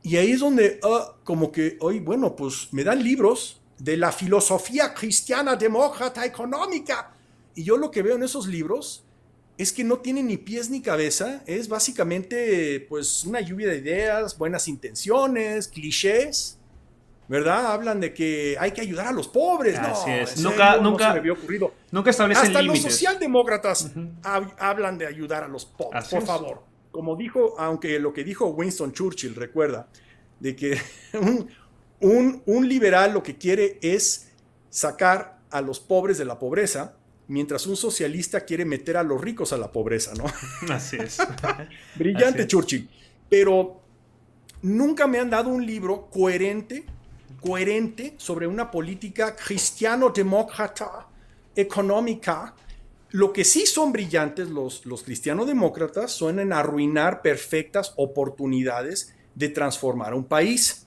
[SPEAKER 3] Y ahí es donde, como que, oye, bueno, pues me dan libros de la filosofía cristiana demócrata económica. Y yo lo que veo en esos libros es que no tiene ni pies ni cabeza, es básicamente pues una lluvia de ideas, buenas intenciones, clichés, ¿verdad? Hablan de que hay que ayudar a los pobres.
[SPEAKER 1] Así
[SPEAKER 3] No,
[SPEAKER 1] es.
[SPEAKER 3] eso
[SPEAKER 1] Nunca,
[SPEAKER 3] no se
[SPEAKER 1] nunca,
[SPEAKER 3] me había ocurrido.
[SPEAKER 1] nunca establecen
[SPEAKER 3] Hasta
[SPEAKER 1] límites.
[SPEAKER 3] los socialdemócratas
[SPEAKER 1] Ujú.
[SPEAKER 3] hablan de ayudar a los pobres,
[SPEAKER 1] Así
[SPEAKER 3] por
[SPEAKER 1] es.
[SPEAKER 3] favor. Como dijo, aunque lo que dijo Winston Churchill, recuerda, de que un liberal lo que quiere es sacar a los pobres de la pobreza, mientras un socialista quiere meter a los ricos a la pobreza, ¿no?
[SPEAKER 1] Así es.
[SPEAKER 3] Brillante
[SPEAKER 1] Así es.
[SPEAKER 3] Churchill. Pero nunca me han dado un libro coherente sobre una política cristiano-demócrata económica. Lo que sí son brillantes los cristiano-demócratas son en arruinar perfectas oportunidades de transformar un país.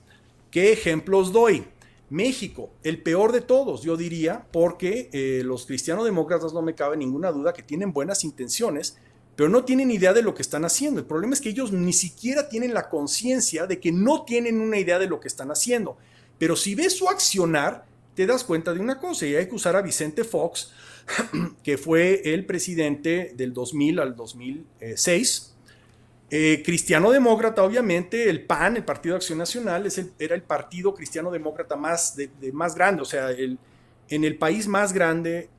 [SPEAKER 3] ¿Qué ejemplos doy? México, el peor de todos, yo diría, porque los cristiano-demócratas, no me cabe ninguna duda que tienen buenas intenciones, pero no tienen idea de lo que están haciendo. El problema es que ellos ni siquiera tienen la conciencia de que no tienen una idea de lo que están haciendo. Pero si ves su accionar, te das cuenta de una cosa, y hay que usar a Vicente Fox, que fue el presidente del 2000 al 2006, cristiano-demócrata, obviamente. El PAN, el Partido de Acción Nacional, era el partido cristiano-demócrata más grande, o sea, en el país más grande,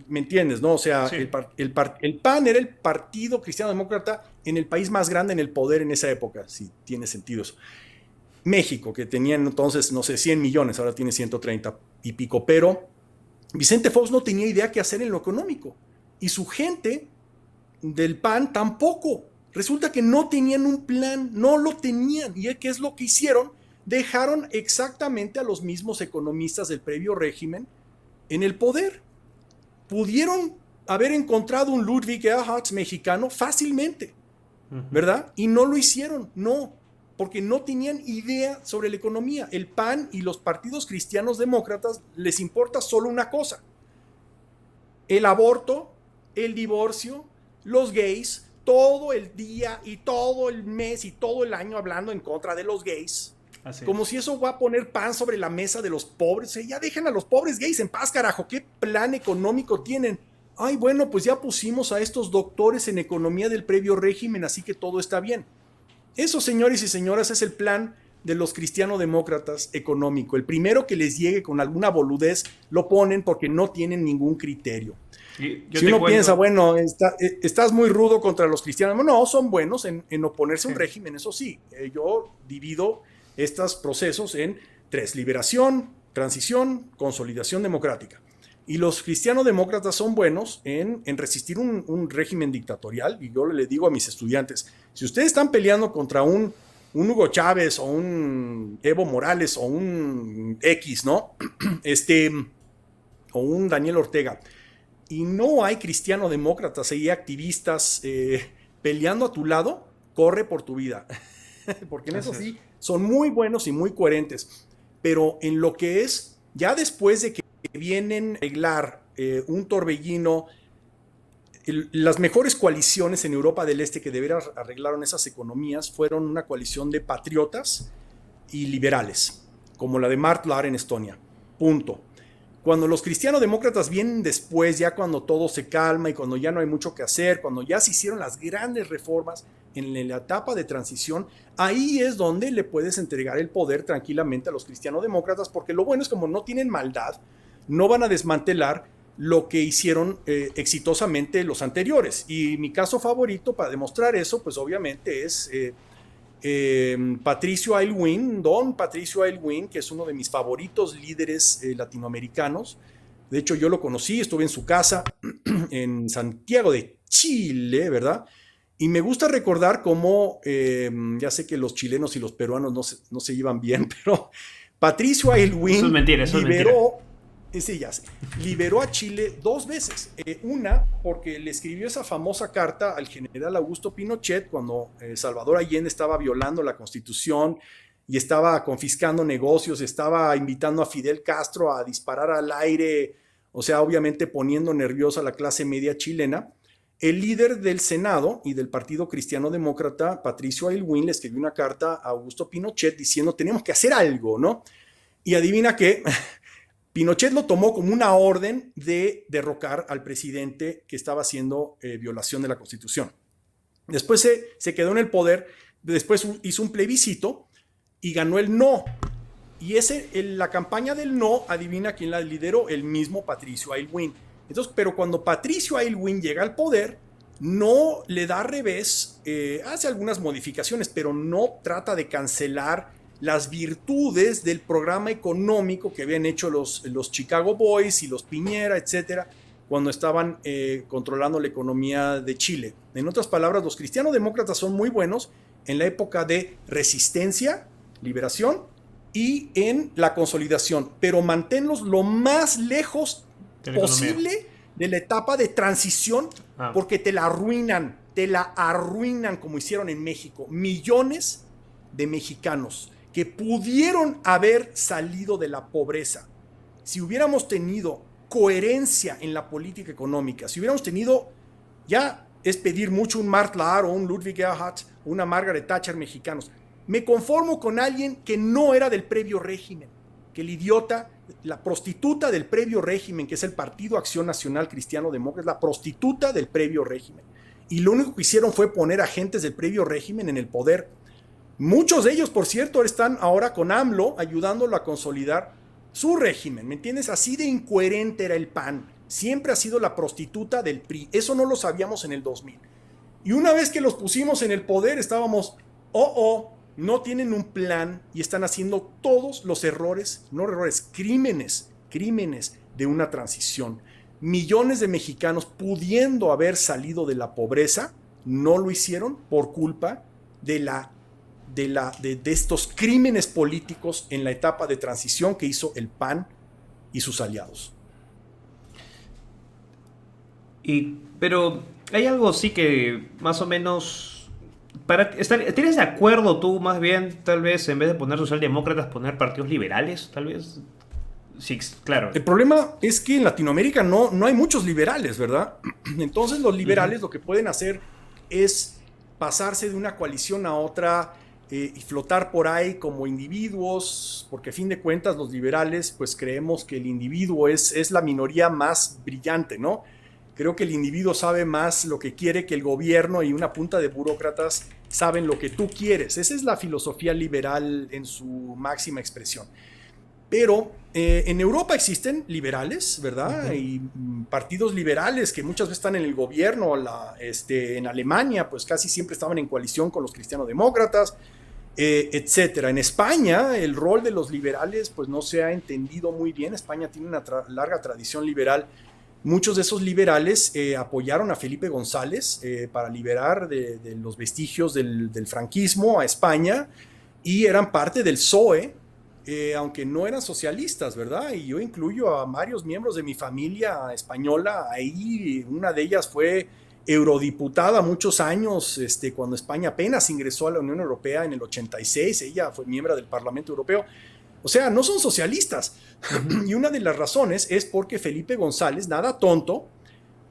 [SPEAKER 3] ¿me entiendes? ¿No? O sea,
[SPEAKER 1] Sí.
[SPEAKER 3] el PAN era el partido cristiano-demócrata en el país más grande en el poder en esa época, si tiene sentido eso. México, que tenía entonces, no sé, 100 millones, ahora tiene 130 y pico, pero Vicente Fox no tenía idea qué hacer en lo económico, y su gente del PAN tampoco. Resulta que no tenían un plan, no lo tenían. ¿Y qué es lo que hicieron? Dejaron exactamente a los mismos economistas del previo régimen en el poder. Pudieron haber encontrado un Ludwig Erhard mexicano fácilmente, ¿verdad? Y no lo hicieron, no, porque no tenían idea sobre la economía. El PAN y los partidos cristianos demócratas les importa solo una cosa: el aborto, el divorcio, los gays, todo el día y todo el mes y todo el año hablando en contra de los gays.
[SPEAKER 1] Así
[SPEAKER 3] Como
[SPEAKER 1] es.
[SPEAKER 3] si eso va a poner pan sobre la mesa de los pobres. Ya dejen a los pobres gays en paz, carajo. ¿Qué plan económico tienen? Ay, bueno, pues ya pusimos a estos doctores en economía del previo régimen, así que todo está bien. Eso, señores y señoras, es el plan de los cristiano-demócratas económico. El primero que les llegue con alguna boludez lo ponen porque no tienen ningún criterio. Si uno piensa, bueno, estás muy rudo contra los cristianos. No, son buenos en oponerse a un régimen, eso sí. Yo divido estos procesos en tres: liberación, transición, consolidación democrática. Y los cristiano-demócratas son buenos en resistir un régimen dictatorial. Y yo le digo a mis estudiantes, si ustedes están peleando contra un Hugo Chávez o un Evo Morales o un X, ¿no? O un Daniel Ortega, y no hay cristiano-demócratas y activistas peleando a tu lado, corre por tu vida. Porque en eso sí, son muy buenos y muy coherentes. Pero en lo que es, ya después de que vienen a arreglar un torbellino, las mejores coaliciones en Europa del Este que de veras arreglaron esas economías fueron una coalición de patriotas y liberales, como la de Mart Laar en Estonia. Punto. Cuando los cristiano-demócratas vienen después, ya cuando todo se calma y cuando ya no hay mucho que hacer, cuando ya se hicieron las grandes reformas en la etapa de transición, ahí es donde le puedes entregar el poder tranquilamente a los cristiano-demócratas, porque lo bueno es, como no tienen maldad, no van a desmantelar lo que hicieron exitosamente los anteriores. Y mi caso favorito para demostrar eso, pues obviamente es Patricio Aylwin, don Patricio Aylwin, que es uno de mis favoritos líderes latinoamericanos. De hecho, yo lo conocí, estuve en su casa en Santiago de Chile, ¿verdad? Y me gusta recordar cómo, ya sé que los chilenos y los peruanos no se llevan bien, pero Patricio Aylwin
[SPEAKER 1] eso es mentira.
[SPEAKER 3] liberó a Chile 2 veces. Una, porque le escribió esa famosa carta al general Augusto Pinochet cuando Salvador Allende estaba violando la Constitución y estaba confiscando negocios, estaba invitando a Fidel Castro a disparar al aire, o sea, obviamente poniendo nerviosa a la clase media chilena. El líder del Senado y del Partido Cristiano Demócrata, Patricio Aylwin, le escribió una carta a Augusto Pinochet diciendo: tenemos que hacer algo, ¿no? Y adivina qué, Pinochet lo tomó como una orden de derrocar al presidente que estaba haciendo violación de la Constitución. Después se quedó en el poder, después hizo un plebiscito y ganó el no. Y la campaña del no, adivina quién la lideró, el mismo Patricio Aylwin. Entonces, pero cuando Patricio Aylwin llega al poder, no le da revés, hace algunas modificaciones, pero no trata de cancelar las virtudes del programa económico que habían hecho los Chicago Boys y los Piñera, etcétera, cuando estaban controlando la economía de Chile. En otras palabras, los cristianos-demócratas son muy buenos en la época de resistencia, liberación y en la consolidación, pero manténlos lo más lejos posible de la etapa de transición, porque te la arruinan como hicieron en México. Millones de mexicanos que pudieron haber salido de la pobreza si hubiéramos tenido coherencia en la política económica, si hubiéramos tenido, ya es pedir mucho, un Mart Laar o un Ludwig Erhard, una Margaret Thatcher mexicanos. Me conformo con alguien que no era del previo régimen, que el idiota, la prostituta del previo régimen, que es el Partido Acción Nacional Cristiano Demócrata, la prostituta del previo régimen. Y lo único que hicieron fue poner agentes del previo régimen en el poder. Muchos de ellos, por cierto, están ahora con AMLO ayudándolo a consolidar su régimen, ¿me entiendes? Así de incoherente era el PAN. Siempre ha sido la prostituta del PRI. Eso no lo sabíamos en el 2000. Y una vez que los pusimos en el poder, estábamos, no tienen un plan y están haciendo todos los errores, no errores, crímenes de una transición. Millones de mexicanos pudiendo haber salido de la pobreza, no lo hicieron por culpa de estos crímenes políticos en la etapa de transición que hizo el PAN y sus aliados.
[SPEAKER 1] Pero hay algo sí que más o menos... ¿Tienes de acuerdo tú más bien, tal vez, en vez de poner socialdemócratas, poner partidos liberales, tal vez? Sí, claro.
[SPEAKER 3] El problema es que en Latinoamérica no hay muchos liberales, ¿verdad? Entonces los liberales lo que pueden hacer es pasarse de una coalición a otra y flotar por ahí como individuos, porque a fin de cuentas los liberales pues creemos que el individuo es la minoría más brillante, ¿no? Creo que el individuo sabe más lo que quiere que el gobierno, y una punta de burócratas saben lo que tú quieres. Esa es la filosofía liberal en su máxima expresión. Pero en Europa existen liberales, ¿verdad? Uh-huh. Y partidos liberales que muchas veces están en el gobierno. En Alemania pues casi siempre estaban en coalición con los cristianos-demócratas, etcétera. En España el rol de los liberales pues no se ha entendido muy bien. España tiene una larga tradición liberal. Muchos de esos liberales apoyaron a Felipe González para liberar de los vestigios del franquismo a España, y eran parte del PSOE, aunque no eran socialistas, ¿verdad? Y yo incluyo a varios miembros de mi familia española ahí. Una de ellas fue eurodiputada muchos años, cuando España apenas ingresó a la Unión Europea en el 86. Ella fue miembro del Parlamento Europeo. O sea, no son socialistas. Y una de las razones es porque Felipe González, nada tonto,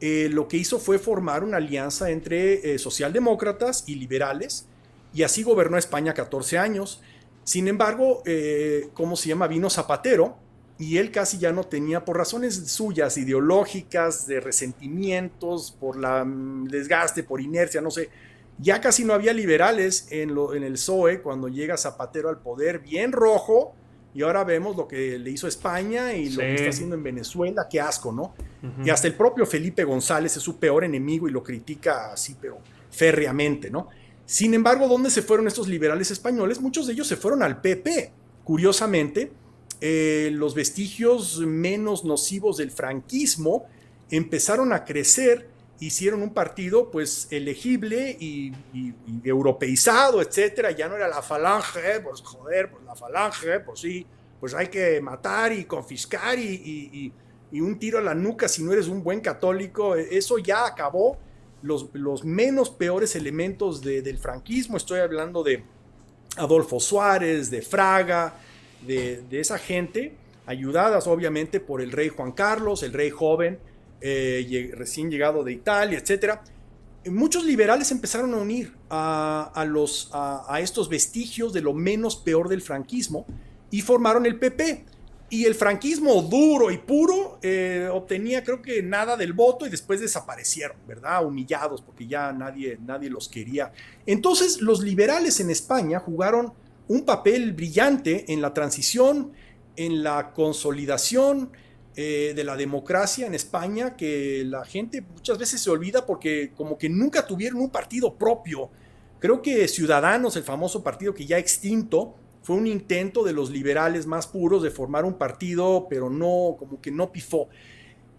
[SPEAKER 3] lo que hizo fue formar una alianza entre socialdemócratas y liberales, y así gobernó España 14 años. Sin embargo, vino Zapatero, y él casi ya no tenía, por razones suyas, ideológicas, de resentimientos, por desgaste, por inercia, no sé, ya casi no había liberales en el PSOE cuando llega Zapatero al poder, bien rojo. Y ahora vemos lo que le hizo España y lo que está haciendo en Venezuela. Qué asco, ¿no? Uh-huh. Y hasta el propio Felipe González es su peor enemigo y lo critica así, pero férreamente, ¿no? Sin embargo, ¿dónde se fueron estos liberales españoles? Muchos de ellos se fueron al PP. Curiosamente, los vestigios menos nocivos del franquismo empezaron a crecer, hicieron un partido pues elegible y europeizado, etcétera. Ya no era la falange, pues joder, pues la falange, pues sí, pues hay que matar y confiscar y un tiro a la nuca si no eres un buen católico. Eso ya acabó. Los menos peores elementos del franquismo, estoy hablando de Adolfo Suárez, de Fraga, de esa gente, ayudadas obviamente por el rey Juan Carlos, el rey joven, recién llegado de Italia, etcétera. Muchos liberales empezaron a unir a estos vestigios de lo menos peor del franquismo y formaron el PP. Y el franquismo duro y puro obtenía, creo que nada del voto, y después desaparecieron, ¿verdad? Humillados porque ya nadie los quería. Entonces los liberales en España jugaron un papel brillante en la transición, en la consolidación de la democracia en España, que la gente muchas veces se olvida porque como que nunca tuvieron un partido propio. Creo que Ciudadanos, el famoso partido que ya extinto, fue un intento de los liberales más puros de formar un partido, pero no, como que no pifó.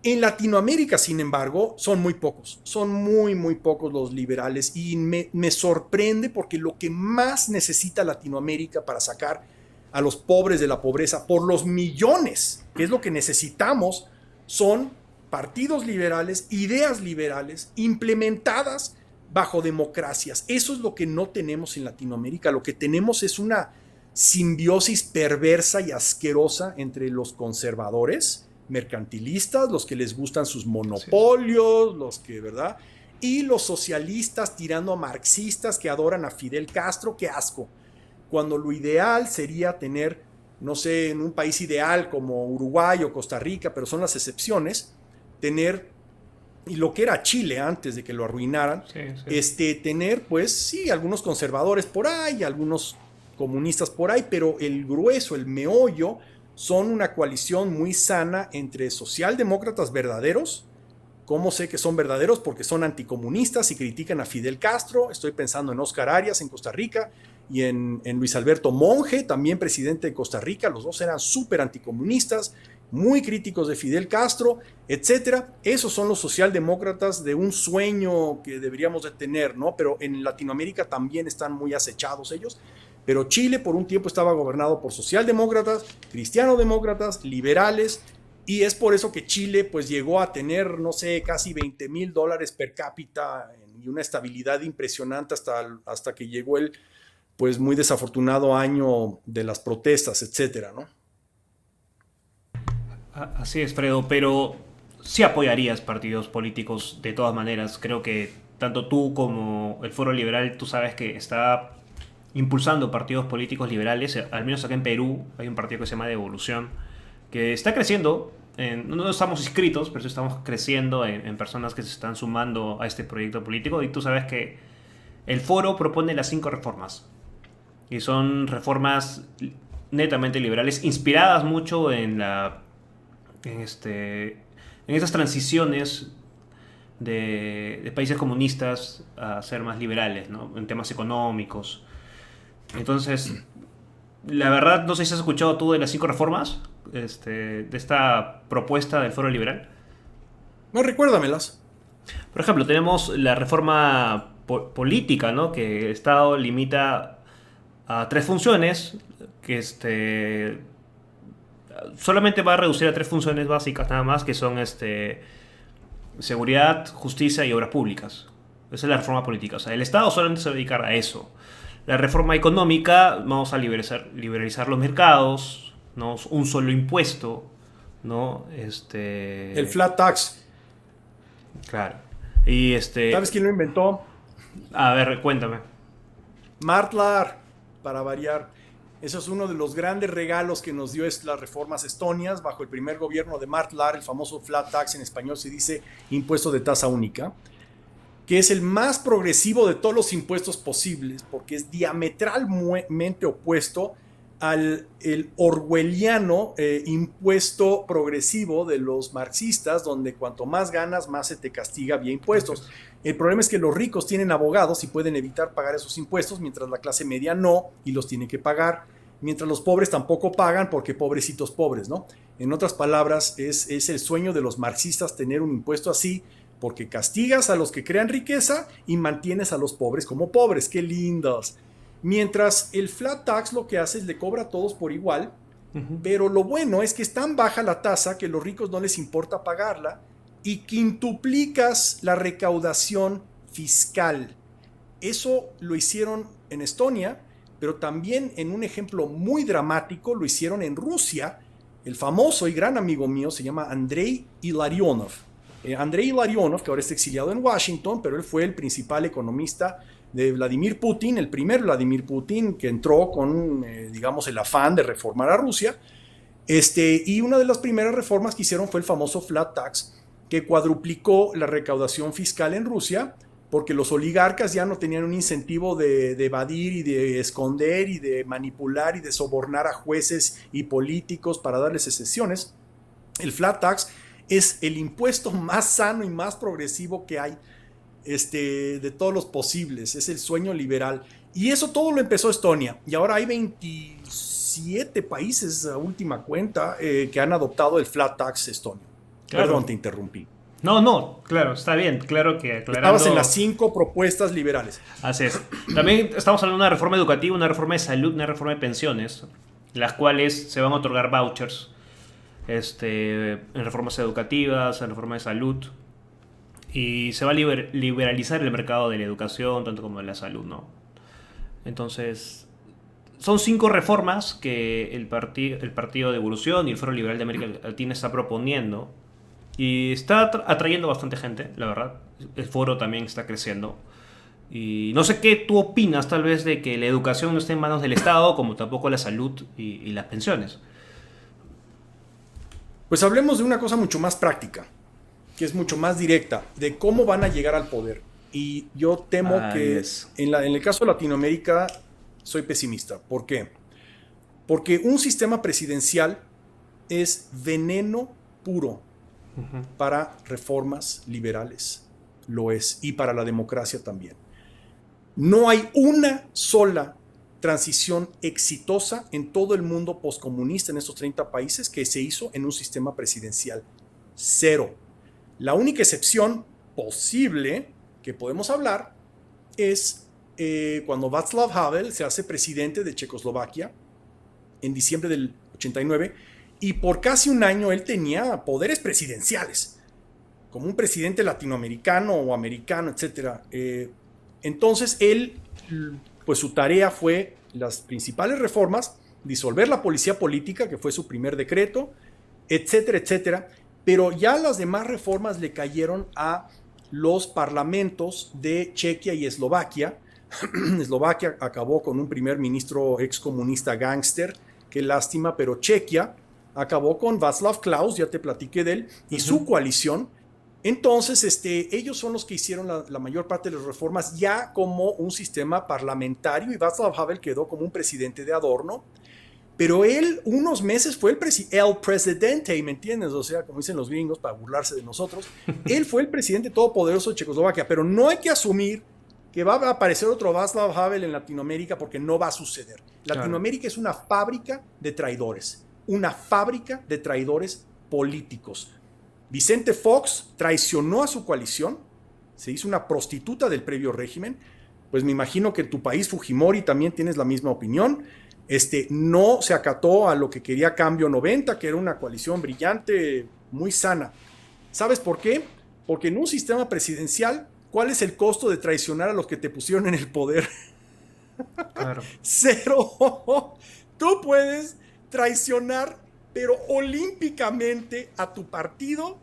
[SPEAKER 3] En Latinoamérica, sin embargo, son muy pocos, son muy, muy pocos los liberales, y me sorprende porque lo que más necesita Latinoamérica para sacar a los pobres de la pobreza por los millones, que es lo que necesitamos, son partidos liberales, ideas liberales implementadas bajo democracias. Eso es lo que no tenemos en Latinoamérica. Lo que tenemos es una simbiosis perversa y asquerosa entre los conservadores, mercantilistas, los que les gustan sus monopolios, sí, los que, ¿verdad? Y los socialistas tirando a marxistas que adoran a Fidel Castro. ¡Qué asco! Cuando lo ideal sería tener, no sé, en un país ideal como Uruguay o Costa Rica, pero son las excepciones, tener, y lo que era Chile antes de que lo arruinaran, sí. Tener, pues, sí, algunos conservadores por ahí, algunos comunistas por ahí, pero el grueso, el meollo, son una coalición muy sana entre socialdemócratas verdaderos. ¿Cómo sé que son verdaderos? Porque son anticomunistas y critican a Fidel Castro. Estoy pensando en Óscar Arias en Costa Rica y en Luis Alberto Monge, también presidente de Costa Rica. Los dos eran súper anticomunistas, muy críticos de Fidel Castro, etcétera. Esos son los socialdemócratas de un sueño que deberíamos de tener, ¿no? Pero en Latinoamérica también están muy acechados ellos. Pero Chile por un tiempo estaba gobernado por socialdemócratas, cristianodemócratas, liberales, y es por eso que Chile pues llegó a tener, no sé, casi $20,000 per cápita y una estabilidad impresionante hasta que llegó el pues muy desafortunado año de las protestas, etcétera, ¿no?
[SPEAKER 1] Así es, Fredo, pero sí apoyarías partidos políticos de todas maneras. Creo que tanto tú como el Foro Liberal, tú sabes que está impulsando partidos políticos liberales. Al menos acá en Perú hay un partido que se llama Devolución, que está creciendo. No estamos inscritos, pero sí estamos creciendo en personas que se están sumando a este proyecto político. Y tú sabes que el Foro propone las 5 reformas. Y son reformas netamente liberales, inspiradas mucho en estas transiciones de países comunistas a ser más liberales, ¿no? En temas económicos. Entonces, la verdad, no sé si has escuchado tú de las 5 reformas de esta propuesta del Foro Liberal.
[SPEAKER 3] No, recuérdamelas.
[SPEAKER 1] Por ejemplo, tenemos la reforma política, ¿no? Que el Estado limita a 3 funciones, que solamente va a reducir a 3 funciones básicas nada más, que son seguridad, justicia y obras públicas. Esa es la reforma política. O sea, el Estado solamente se va a dedicar a eso. La reforma económica, vamos a liberalizar los mercados, ¿no? Un solo impuesto, ¿no?
[SPEAKER 3] El flat tax.
[SPEAKER 1] Claro. Y
[SPEAKER 3] ¿Sabes quién lo inventó?
[SPEAKER 1] A ver, cuéntame.
[SPEAKER 3] Mart Laar, para variar. Eso es uno de los grandes regalos que nos dio las reformas estonias bajo el primer gobierno de Mart Laar, el famoso flat tax, en español se dice impuesto de tasa única, que es el más progresivo de todos los impuestos posibles, porque es diametralmente opuesto al orwelliano impuesto progresivo de los marxistas, donde cuanto más ganas, más se te castiga vía impuestos. El problema es que los ricos tienen abogados y pueden evitar pagar esos impuestos, mientras la clase media no, y los tiene que pagar, mientras los pobres tampoco pagan, porque pobrecitos pobres, ¿no? En otras palabras, es el sueño de los marxistas tener un impuesto así, porque castigas a los que crean riqueza y mantienes a los pobres como pobres. ¡Qué lindos! Mientras el flat tax lo que hace es le cobra a todos por igual, pero lo bueno es que es tan baja la tasa que a los ricos no les importa pagarla y quintuplicas la recaudación fiscal. Eso lo hicieron en Estonia, pero también en un ejemplo muy dramático lo hicieron en Rusia. El famoso y gran amigo mío se llama Andrei Ilarionov. Andrei Ilarionov, que ahora está exiliado en Washington, pero él fue el principal economista de Vladimir Putin, el primer Vladimir Putin, que entró con, digamos, el afán de reformar a Rusia. Y una de las primeras reformas que hicieron fue el famoso flat tax, que cuadruplicó la recaudación fiscal en Rusia porque los oligarcas ya no tenían un incentivo de evadir y de esconder y de manipular y de sobornar a jueces y políticos para darles excepciones. El flat tax es el impuesto más sano y más progresivo que hay de todos los posibles. Es el sueño liberal. Y eso todo lo empezó Estonia. Y ahora hay 27 países a última cuenta que han adoptado el flat tax estonio. Claro. Perdón, te interrumpí.
[SPEAKER 1] No, claro, está bien, claro que aclarando...
[SPEAKER 3] Estabas en las 5 propuestas liberales.
[SPEAKER 1] Así es. También estamos hablando de una reforma educativa, una reforma de salud, una reforma de pensiones, las cuales se van a otorgar vouchers en reformas educativas, en reforma de salud, y se va a liberalizar el mercado de la educación, tanto como de la salud, ¿no? Entonces, son 5 reformas que el Partido de Evolución y el Foro Liberal de América Latina está proponiendo. Y está atrayendo bastante gente, la verdad. El foro también está creciendo. Y no sé qué tú opinas, tal vez, de que la educación no esté en manos del Estado, como tampoco la salud y las pensiones.
[SPEAKER 3] Pues hablemos de una cosa mucho más práctica, que es mucho más directa, de cómo van a llegar al poder. Y yo temo que en el caso de Latinoamérica soy pesimista. ¿Por qué? Porque un sistema presidencial es veneno puro para reformas liberales, lo es, y para la democracia también. No hay una sola transición exitosa en todo el mundo postcomunista en estos 30 países que se hizo en un sistema presidencial. 0. La única excepción posible que podemos hablar es cuando Václav Havel se hace presidente de Checoslovaquia en diciembre del 89. Y por casi un año él tenía poderes presidenciales, como un presidente latinoamericano o americano, etc. Entonces él, pues su tarea fue las principales reformas, disolver la policía política, que fue su primer decreto, etcétera, etcétera. Pero ya las demás reformas le cayeron a los parlamentos de Chequia y Eslovaquia. Eslovaquia acabó con un primer ministro excomunista gángster, qué lástima, pero Chequia acabó con Václav Klaus, ya te platiqué de él, y su coalición. Entonces, ellos son los que hicieron la mayor parte de las reformas ya como un sistema parlamentario, y Václav Havel quedó como un presidente de adorno, pero él unos meses fue el presidente, ¿me entiendes? O sea, como dicen los gringos, para burlarse de nosotros, él fue el presidente todopoderoso de Checoslovaquia, pero no hay que asumir que va a aparecer otro Václav Havel en Latinoamérica, porque no va a suceder. Latinoamérica es una fábrica de traidores. Una fábrica de traidores políticos. Vicente Fox traicionó a su coalición, se hizo una prostituta del previo régimen. Pues me imagino que en tu país, Fujimori, también tienes la misma opinión. No se acató a lo que quería Cambio 90, que era una coalición brillante, muy sana. ¿Sabes por qué? Porque en un sistema presidencial, ¿cuál es el costo de traicionar a los que te pusieron en el poder?
[SPEAKER 1] Claro.
[SPEAKER 3] 0. Tú puedes traicionar, pero olímpicamente, a tu partido,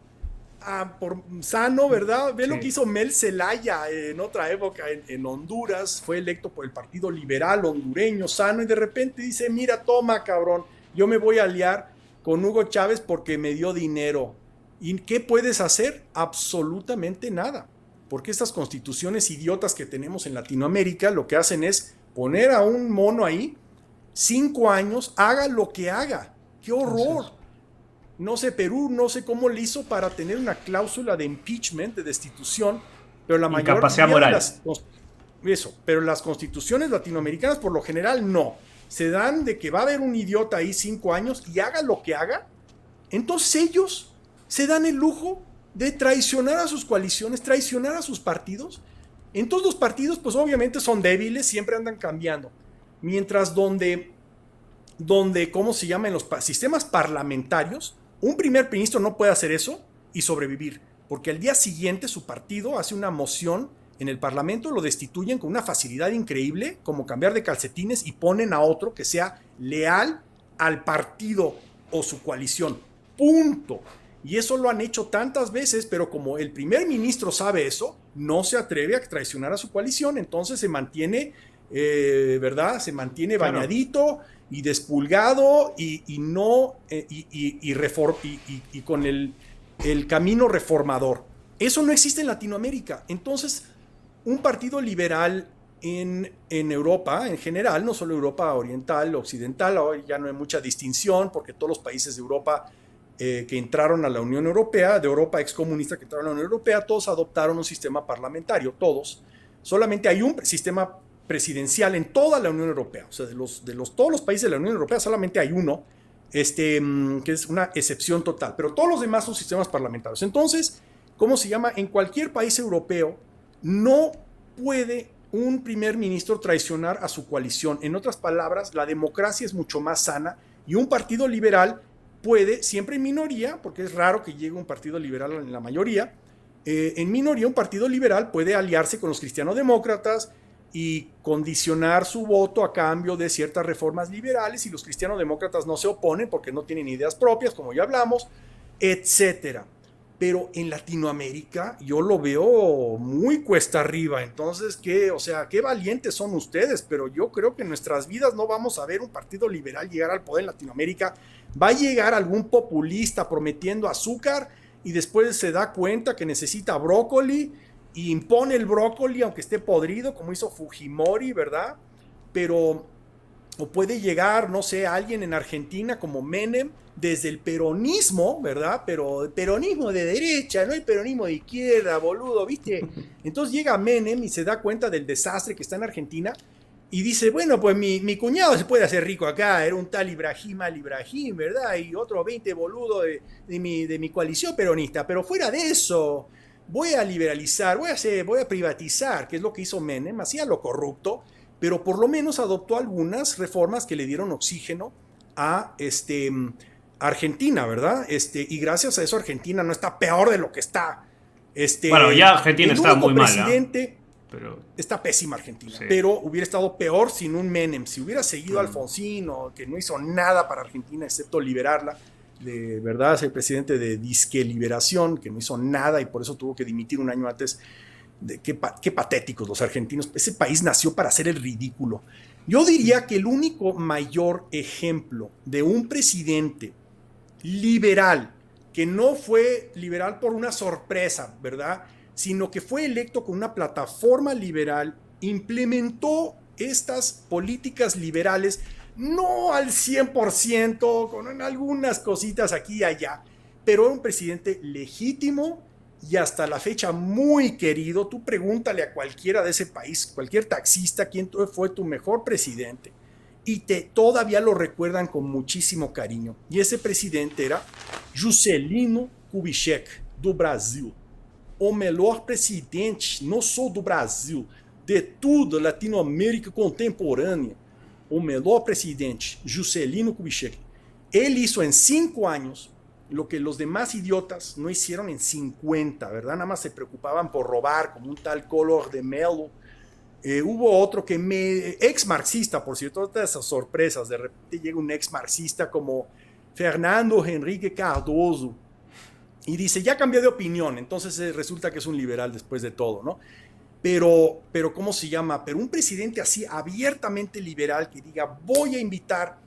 [SPEAKER 3] por sano, ¿verdad? Ve lo que hizo Mel Zelaya en otra época en Honduras, fue electo por el Partido Liberal hondureño, sano, y de repente dice, mira, toma, cabrón, yo me voy a aliar con Hugo Chávez porque me dio dinero. ¿Y qué puedes hacer? Absolutamente nada, porque estas constituciones idiotas que tenemos en Latinoamérica lo que hacen es poner a un mono ahí 5 años, haga lo que haga. ¡Qué horror! No sé, Perú, no sé cómo le hizo para tener una cláusula de impeachment, de destitución, pero la mayoría
[SPEAKER 1] incapacidad moral.
[SPEAKER 3] Pero las constituciones latinoamericanas por lo general no. Se dan de que va a haber un idiota ahí 5 años y haga lo que haga. Entonces ellos se dan el lujo de traicionar a sus coaliciones, traicionar a sus partidos. Entonces los partidos pues obviamente son débiles, siempre andan cambiando. Mientras donde ¿cómo se llama? En los sistemas parlamentarios, un primer ministro no puede hacer eso y sobrevivir, porque al día siguiente su partido hace una moción en el parlamento, lo destituyen con una facilidad increíble, como cambiar de calcetines, y ponen a otro que sea leal al partido o su coalición. Punto. Y eso lo han hecho tantas veces, pero como el primer ministro sabe eso, no se atreve a traicionar a su coalición, entonces se mantiene, ¿verdad? Se mantiene bañadito y despulgado y con el camino reformador. Eso no existe en Latinoamérica. Entonces, un partido liberal en Europa en general, no solo Europa oriental, occidental, hoy ya no hay mucha distinción porque todos los países de Europa que entraron a la Unión Europea, de Europa excomunista que entraron a la Unión Europea, todos adoptaron un sistema parlamentario, todos. Solamente hay un sistema presidencial en toda la Unión Europea, o sea, todos los países de la Unión Europea solamente hay uno, que es una excepción total, pero todos los demás son sistemas parlamentarios. Entonces, ¿cómo se llama? En cualquier país europeo no puede un primer ministro traicionar a su coalición. En otras palabras, la democracia es mucho más sana y un partido liberal puede, siempre en minoría, porque es raro que llegue un partido liberal en la mayoría, en minoría un partido liberal puede aliarse con los cristianodemócratas y condicionar su voto a cambio de ciertas reformas liberales, y los cristianodemócratas no se oponen porque no tienen ideas propias, como ya hablamos, etcétera. Pero en Latinoamérica yo lo veo muy cuesta arriba. Entonces, qué valientes son ustedes, pero yo creo que en nuestras vidas no vamos a ver un partido liberal llegar al poder en Latinoamérica. Va a llegar algún populista prometiendo azúcar y después se da cuenta que necesita brócoli y impone el brócoli aunque esté podrido, como hizo Fujimori, ¿verdad? Pero, o puede llegar, no sé, alguien en Argentina como Menem, desde el peronismo, ¿verdad? Pero el peronismo de derecha, no el peronismo de izquierda, boludo, ¿viste? Entonces llega Menem y se da cuenta del desastre que está en Argentina y dice, bueno, pues mi cuñado se puede hacer rico acá, era un tal Ibrahim al-Ibrahim, ¿verdad? Y otros 20 boludos de mi coalición peronista, pero fuera de eso, voy a liberalizar, voy a privatizar, que es lo que hizo Menem, hacía lo corrupto, pero por lo menos adoptó algunas reformas que le dieron oxígeno a Argentina, ¿verdad? Y gracias a eso Argentina no está peor de lo que está.
[SPEAKER 1] Bueno, ya Argentina está muy mala.
[SPEAKER 3] Pero está pésima Argentina,
[SPEAKER 1] sí.
[SPEAKER 3] Pero hubiera estado peor sin un Menem. Si hubiera seguido Alfonsino, que no hizo nada para Argentina excepto liberarla, de verdad, es el presidente de disque liberación, que no hizo nada y por eso tuvo que dimitir un año antes. Qué patéticos los argentinos. Ese país nació para hacer el ridículo. Yo diría que el único mayor ejemplo de un presidente liberal, que no fue liberal por una sorpresa, ¿verdad?, sino que fue electo con una plataforma liberal, implementó estas políticas liberales, no al 100%, con algunas cositas aquí y allá, pero era un presidente legítimo y hasta la fecha muy querido. Tú pregúntale a cualquiera de ese país, cualquier taxista, quién fue tu mejor presidente, y todavía lo recuerdan con muchísimo cariño. Y ese presidente era Juscelino Kubitschek, do Brasil. O melhor presidente, não só do Brasil, de toda Latinoamérica contemporânea. O melhor presidente, Juscelino Kubitschek. Él hizo en 5 años lo que los demás idiotas no hicieron en 50, ¿verdad? Nada más se preocupaban por robar, como un tal Collor de Mello. Hubo otro que ex marxista, por cierto, todas esas sorpresas. De repente llega un ex marxista como Fernando Henrique Cardoso y dice, ya cambié de opinión, entonces resulta que es un liberal después de todo, ¿no? Pero ¿cómo se llama? Pero un presidente así abiertamente liberal que diga, voy a invitar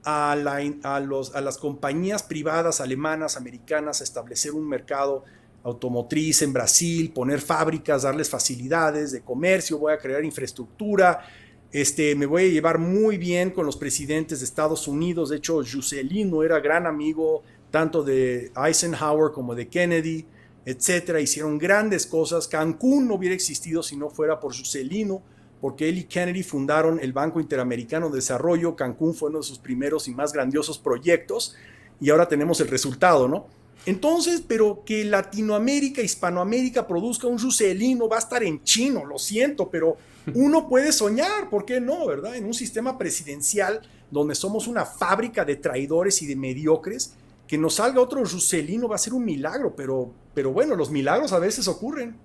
[SPEAKER 3] a las compañías privadas alemanas, americanas, a establecer un mercado automotriz en Brasil, poner fábricas, darles facilidades de comercio, voy a crear infraestructura, me voy a llevar muy bien con los presidentes de Estados Unidos. De hecho, Juscelino era gran amigo tanto de Eisenhower como de Kennedy, etcétera. Hicieron grandes cosas. Cancún no hubiera existido si no fuera por Juscelino, porque él y Kennedy fundaron el Banco Interamericano de Desarrollo. Cancún fue uno de sus primeros y más grandiosos proyectos, y ahora tenemos el resultado, ¿no? Entonces, pero que Latinoamérica, Hispanoamérica produzca un Juscelino va a estar en chino, lo siento, pero uno puede soñar, ¿por qué no, verdad? En un sistema presidencial donde somos una fábrica de traidores y de mediocres, que nos salga otro Juscelino va a ser un milagro, pero bueno, los milagros a veces ocurren.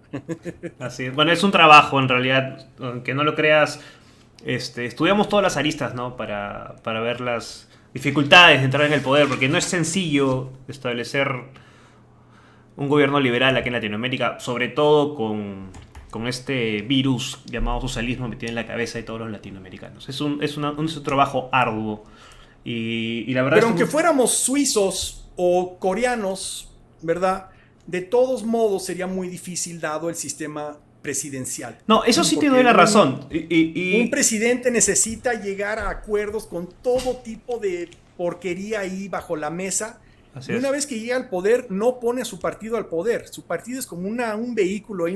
[SPEAKER 1] Así es. Bueno, es un trabajo en realidad, aunque no lo creas. Estudiamos todas las aristas, ¿no? Para ver las dificultades de entrar en el poder, porque no es sencillo establecer un gobierno liberal aquí en Latinoamérica, sobre todo con este virus llamado socialismo metido en la cabeza de todos los latinoamericanos. Es un trabajo arduo. Y la verdad.
[SPEAKER 3] Pero aunque fuéramos suizos o coreanos, ¿verdad? De todos modos sería muy difícil dado el sistema presidencial.
[SPEAKER 1] No, eso sí te
[SPEAKER 3] Porque
[SPEAKER 1] doy la razón.
[SPEAKER 3] un presidente necesita llegar a acuerdos con todo tipo de porquería ahí bajo la mesa.
[SPEAKER 1] Así
[SPEAKER 3] Y una
[SPEAKER 1] es.
[SPEAKER 3] vez que llega al poder, no pone a su partido al poder. Su partido es como un vehículo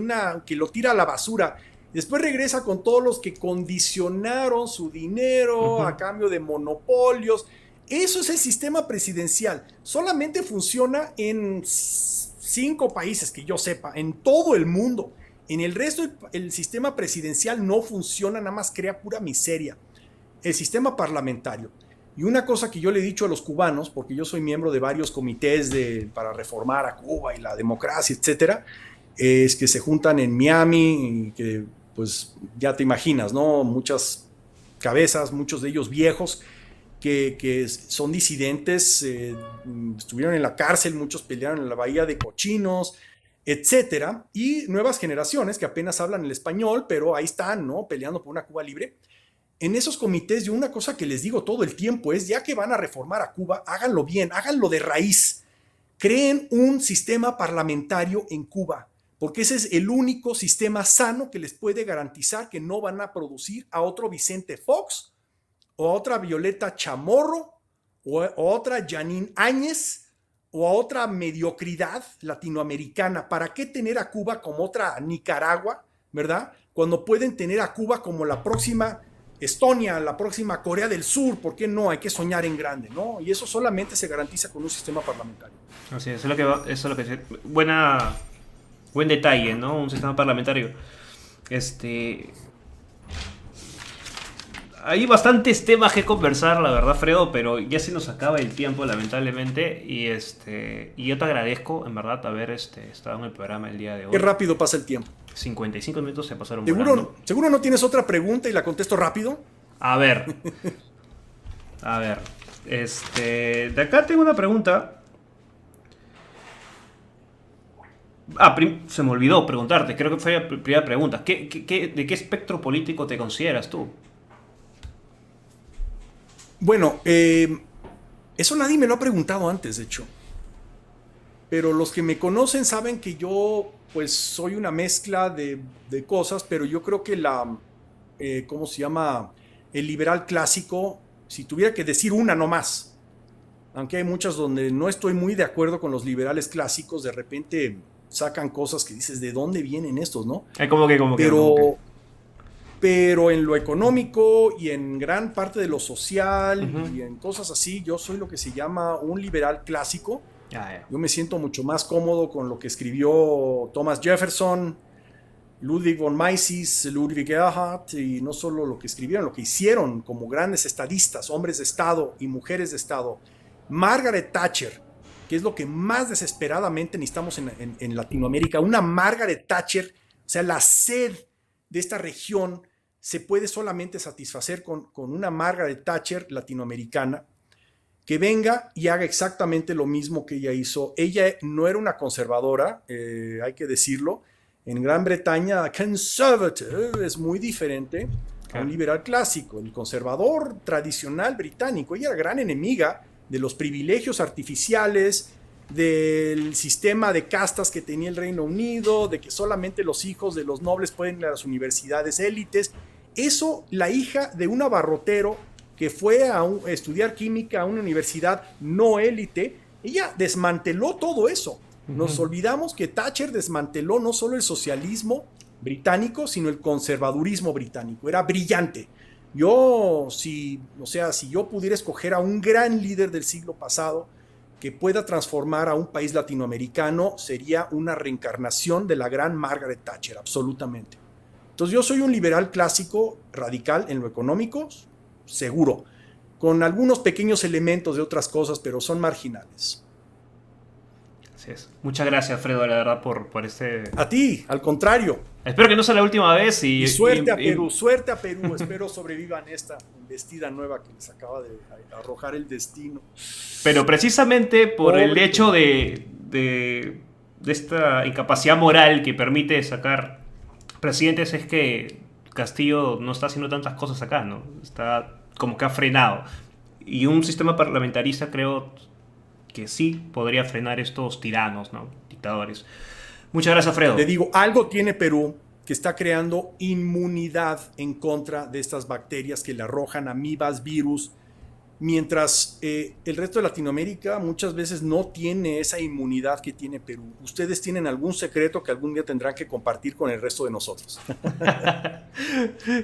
[SPEAKER 3] que lo tira a la basura. Después regresa con todos los que condicionaron su dinero a cambio de monopolios. Eso es el sistema presidencial. Solamente funciona en 5 países que yo sepa, en todo el mundo. En el resto, el sistema presidencial no funciona, nada más crea pura miseria. El sistema parlamentario. Y una cosa que yo le he dicho a los cubanos, porque yo soy miembro de varios comités para reformar a Cuba y la democracia, etcétera, es que se juntan en Miami y que, pues, ya te imaginas, ¿no? Muchas cabezas, muchos de ellos viejos, que son disidentes, estuvieron en la cárcel, muchos pelearon en la Bahía de Cochinos, etcétera, y nuevas generaciones que apenas hablan el español, pero ahí están, ¿no? Peleando por una Cuba libre. En esos comités, yo una cosa que les digo todo el tiempo es, ya que van a reformar a Cuba, háganlo bien, háganlo de raíz. Creen un sistema parlamentario en Cuba, porque ese es el único sistema sano que les puede garantizar que no van a producir a otro Vicente Fox, o a otra Violeta Chamorro, o a otra Janine Áñez, o a otra mediocridad latinoamericana. ¿Para qué tener a Cuba como otra Nicaragua, verdad? Cuando pueden tener a Cuba como la próxima Estonia, la próxima Corea del Sur. ¿Por qué no? Hay que soñar en grande, ¿no? Y eso solamente se garantiza con un sistema parlamentario.
[SPEAKER 1] Así es, eso es lo que buen detalle, ¿no? Un sistema parlamentario. Hay bastantes temas que conversar, la verdad, Fredo, pero ya se nos acaba el tiempo, lamentablemente. Y yo te agradezco, en verdad, haber estado en el programa el día de hoy.
[SPEAKER 3] Qué rápido pasa el tiempo.
[SPEAKER 1] 55 minutos se pasaron volando.
[SPEAKER 3] ¿Seguro no tienes otra pregunta y la contesto rápido?
[SPEAKER 1] A ver. De acá tengo una pregunta. Se me olvidó preguntarte, creo que fue la primera pregunta. ¿De qué espectro político te consideras tú?
[SPEAKER 3] Bueno, eso nadie me lo ha preguntado antes, de hecho. Pero los que me conocen saben que yo, pues, soy una mezcla de cosas, pero yo creo que ¿cómo se llama? El liberal clásico, si tuviera que decir una nomás, aunque hay muchas donde no estoy muy de acuerdo con los liberales clásicos, de repente sacan cosas que dices, ¿de dónde vienen estos, no? Pero en lo económico y en gran parte de lo social y en cosas así, yo soy lo que se llama un liberal clásico. Yo me siento mucho más cómodo con lo que escribió Thomas Jefferson, Ludwig von Mises, Ludwig Erhard, y no solo lo que escribieron, lo que hicieron como grandes estadistas, hombres de Estado y mujeres de Estado. Margaret Thatcher, que es lo que más desesperadamente necesitamos en Latinoamérica, una Margaret Thatcher, o sea, la sed de esta región se puede solamente satisfacer con una Margaret Thatcher latinoamericana, que venga y haga exactamente lo mismo que ella hizo. Ella no era una conservadora, hay que decirlo. En Gran Bretaña, conservative es muy diferente a un liberal clásico. El conservador tradicional británico, ella era gran enemiga de los privilegios artificiales, del sistema de castas que tenía el Reino Unido, de que solamente los hijos de los nobles pueden ir a las universidades élites. Eso, la hija de un abarrotero que fue a estudiar química a una universidad no élite, ella desmanteló todo eso. Nos olvidamos que Thatcher desmanteló no solo el socialismo británico, sino el conservadurismo británico. Era brillante. Si yo pudiera escoger a un gran líder del siglo pasado que pueda transformar a un país latinoamericano, sería una reencarnación de la gran Margaret Thatcher, absolutamente. Entonces yo soy un liberal clásico, radical en lo económico, seguro, con algunos pequeños elementos de otras cosas, pero son marginales.
[SPEAKER 1] Así es. Muchas gracias, Fredo, la verdad, por este...
[SPEAKER 3] A ti, al contrario.
[SPEAKER 1] Espero que no sea la última vez
[SPEAKER 3] y suerte a Perú, suerte a Perú. Espero sobrevivan esta embestida nueva que les acaba de arrojar el destino.
[SPEAKER 1] Pero precisamente por el hecho de esta incapacidad moral que permite sacar presidentes es que Castillo no está haciendo tantas cosas acá, ¿no? Está como que ha frenado. Y un sistema parlamentarista creo que sí podría frenar estos tiranos, ¿no? Dictadores. Muchas gracias, Fredo.
[SPEAKER 3] Le digo, algo tiene Perú, que que está creando inmunidad en contra de estas bacterias que le arrojan amibas, virus, mientras el resto de Latinoamérica muchas veces no tiene esa inmunidad que tiene Perú. Ustedes tienen algún secreto que algún día tendrán que compartir con el resto de nosotros.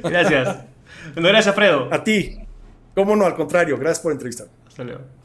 [SPEAKER 1] Gracias. Bueno, gracias, Fredo.
[SPEAKER 3] A ti. Cómo no, al contrario. Gracias por entrevistarme.
[SPEAKER 1] Hasta luego.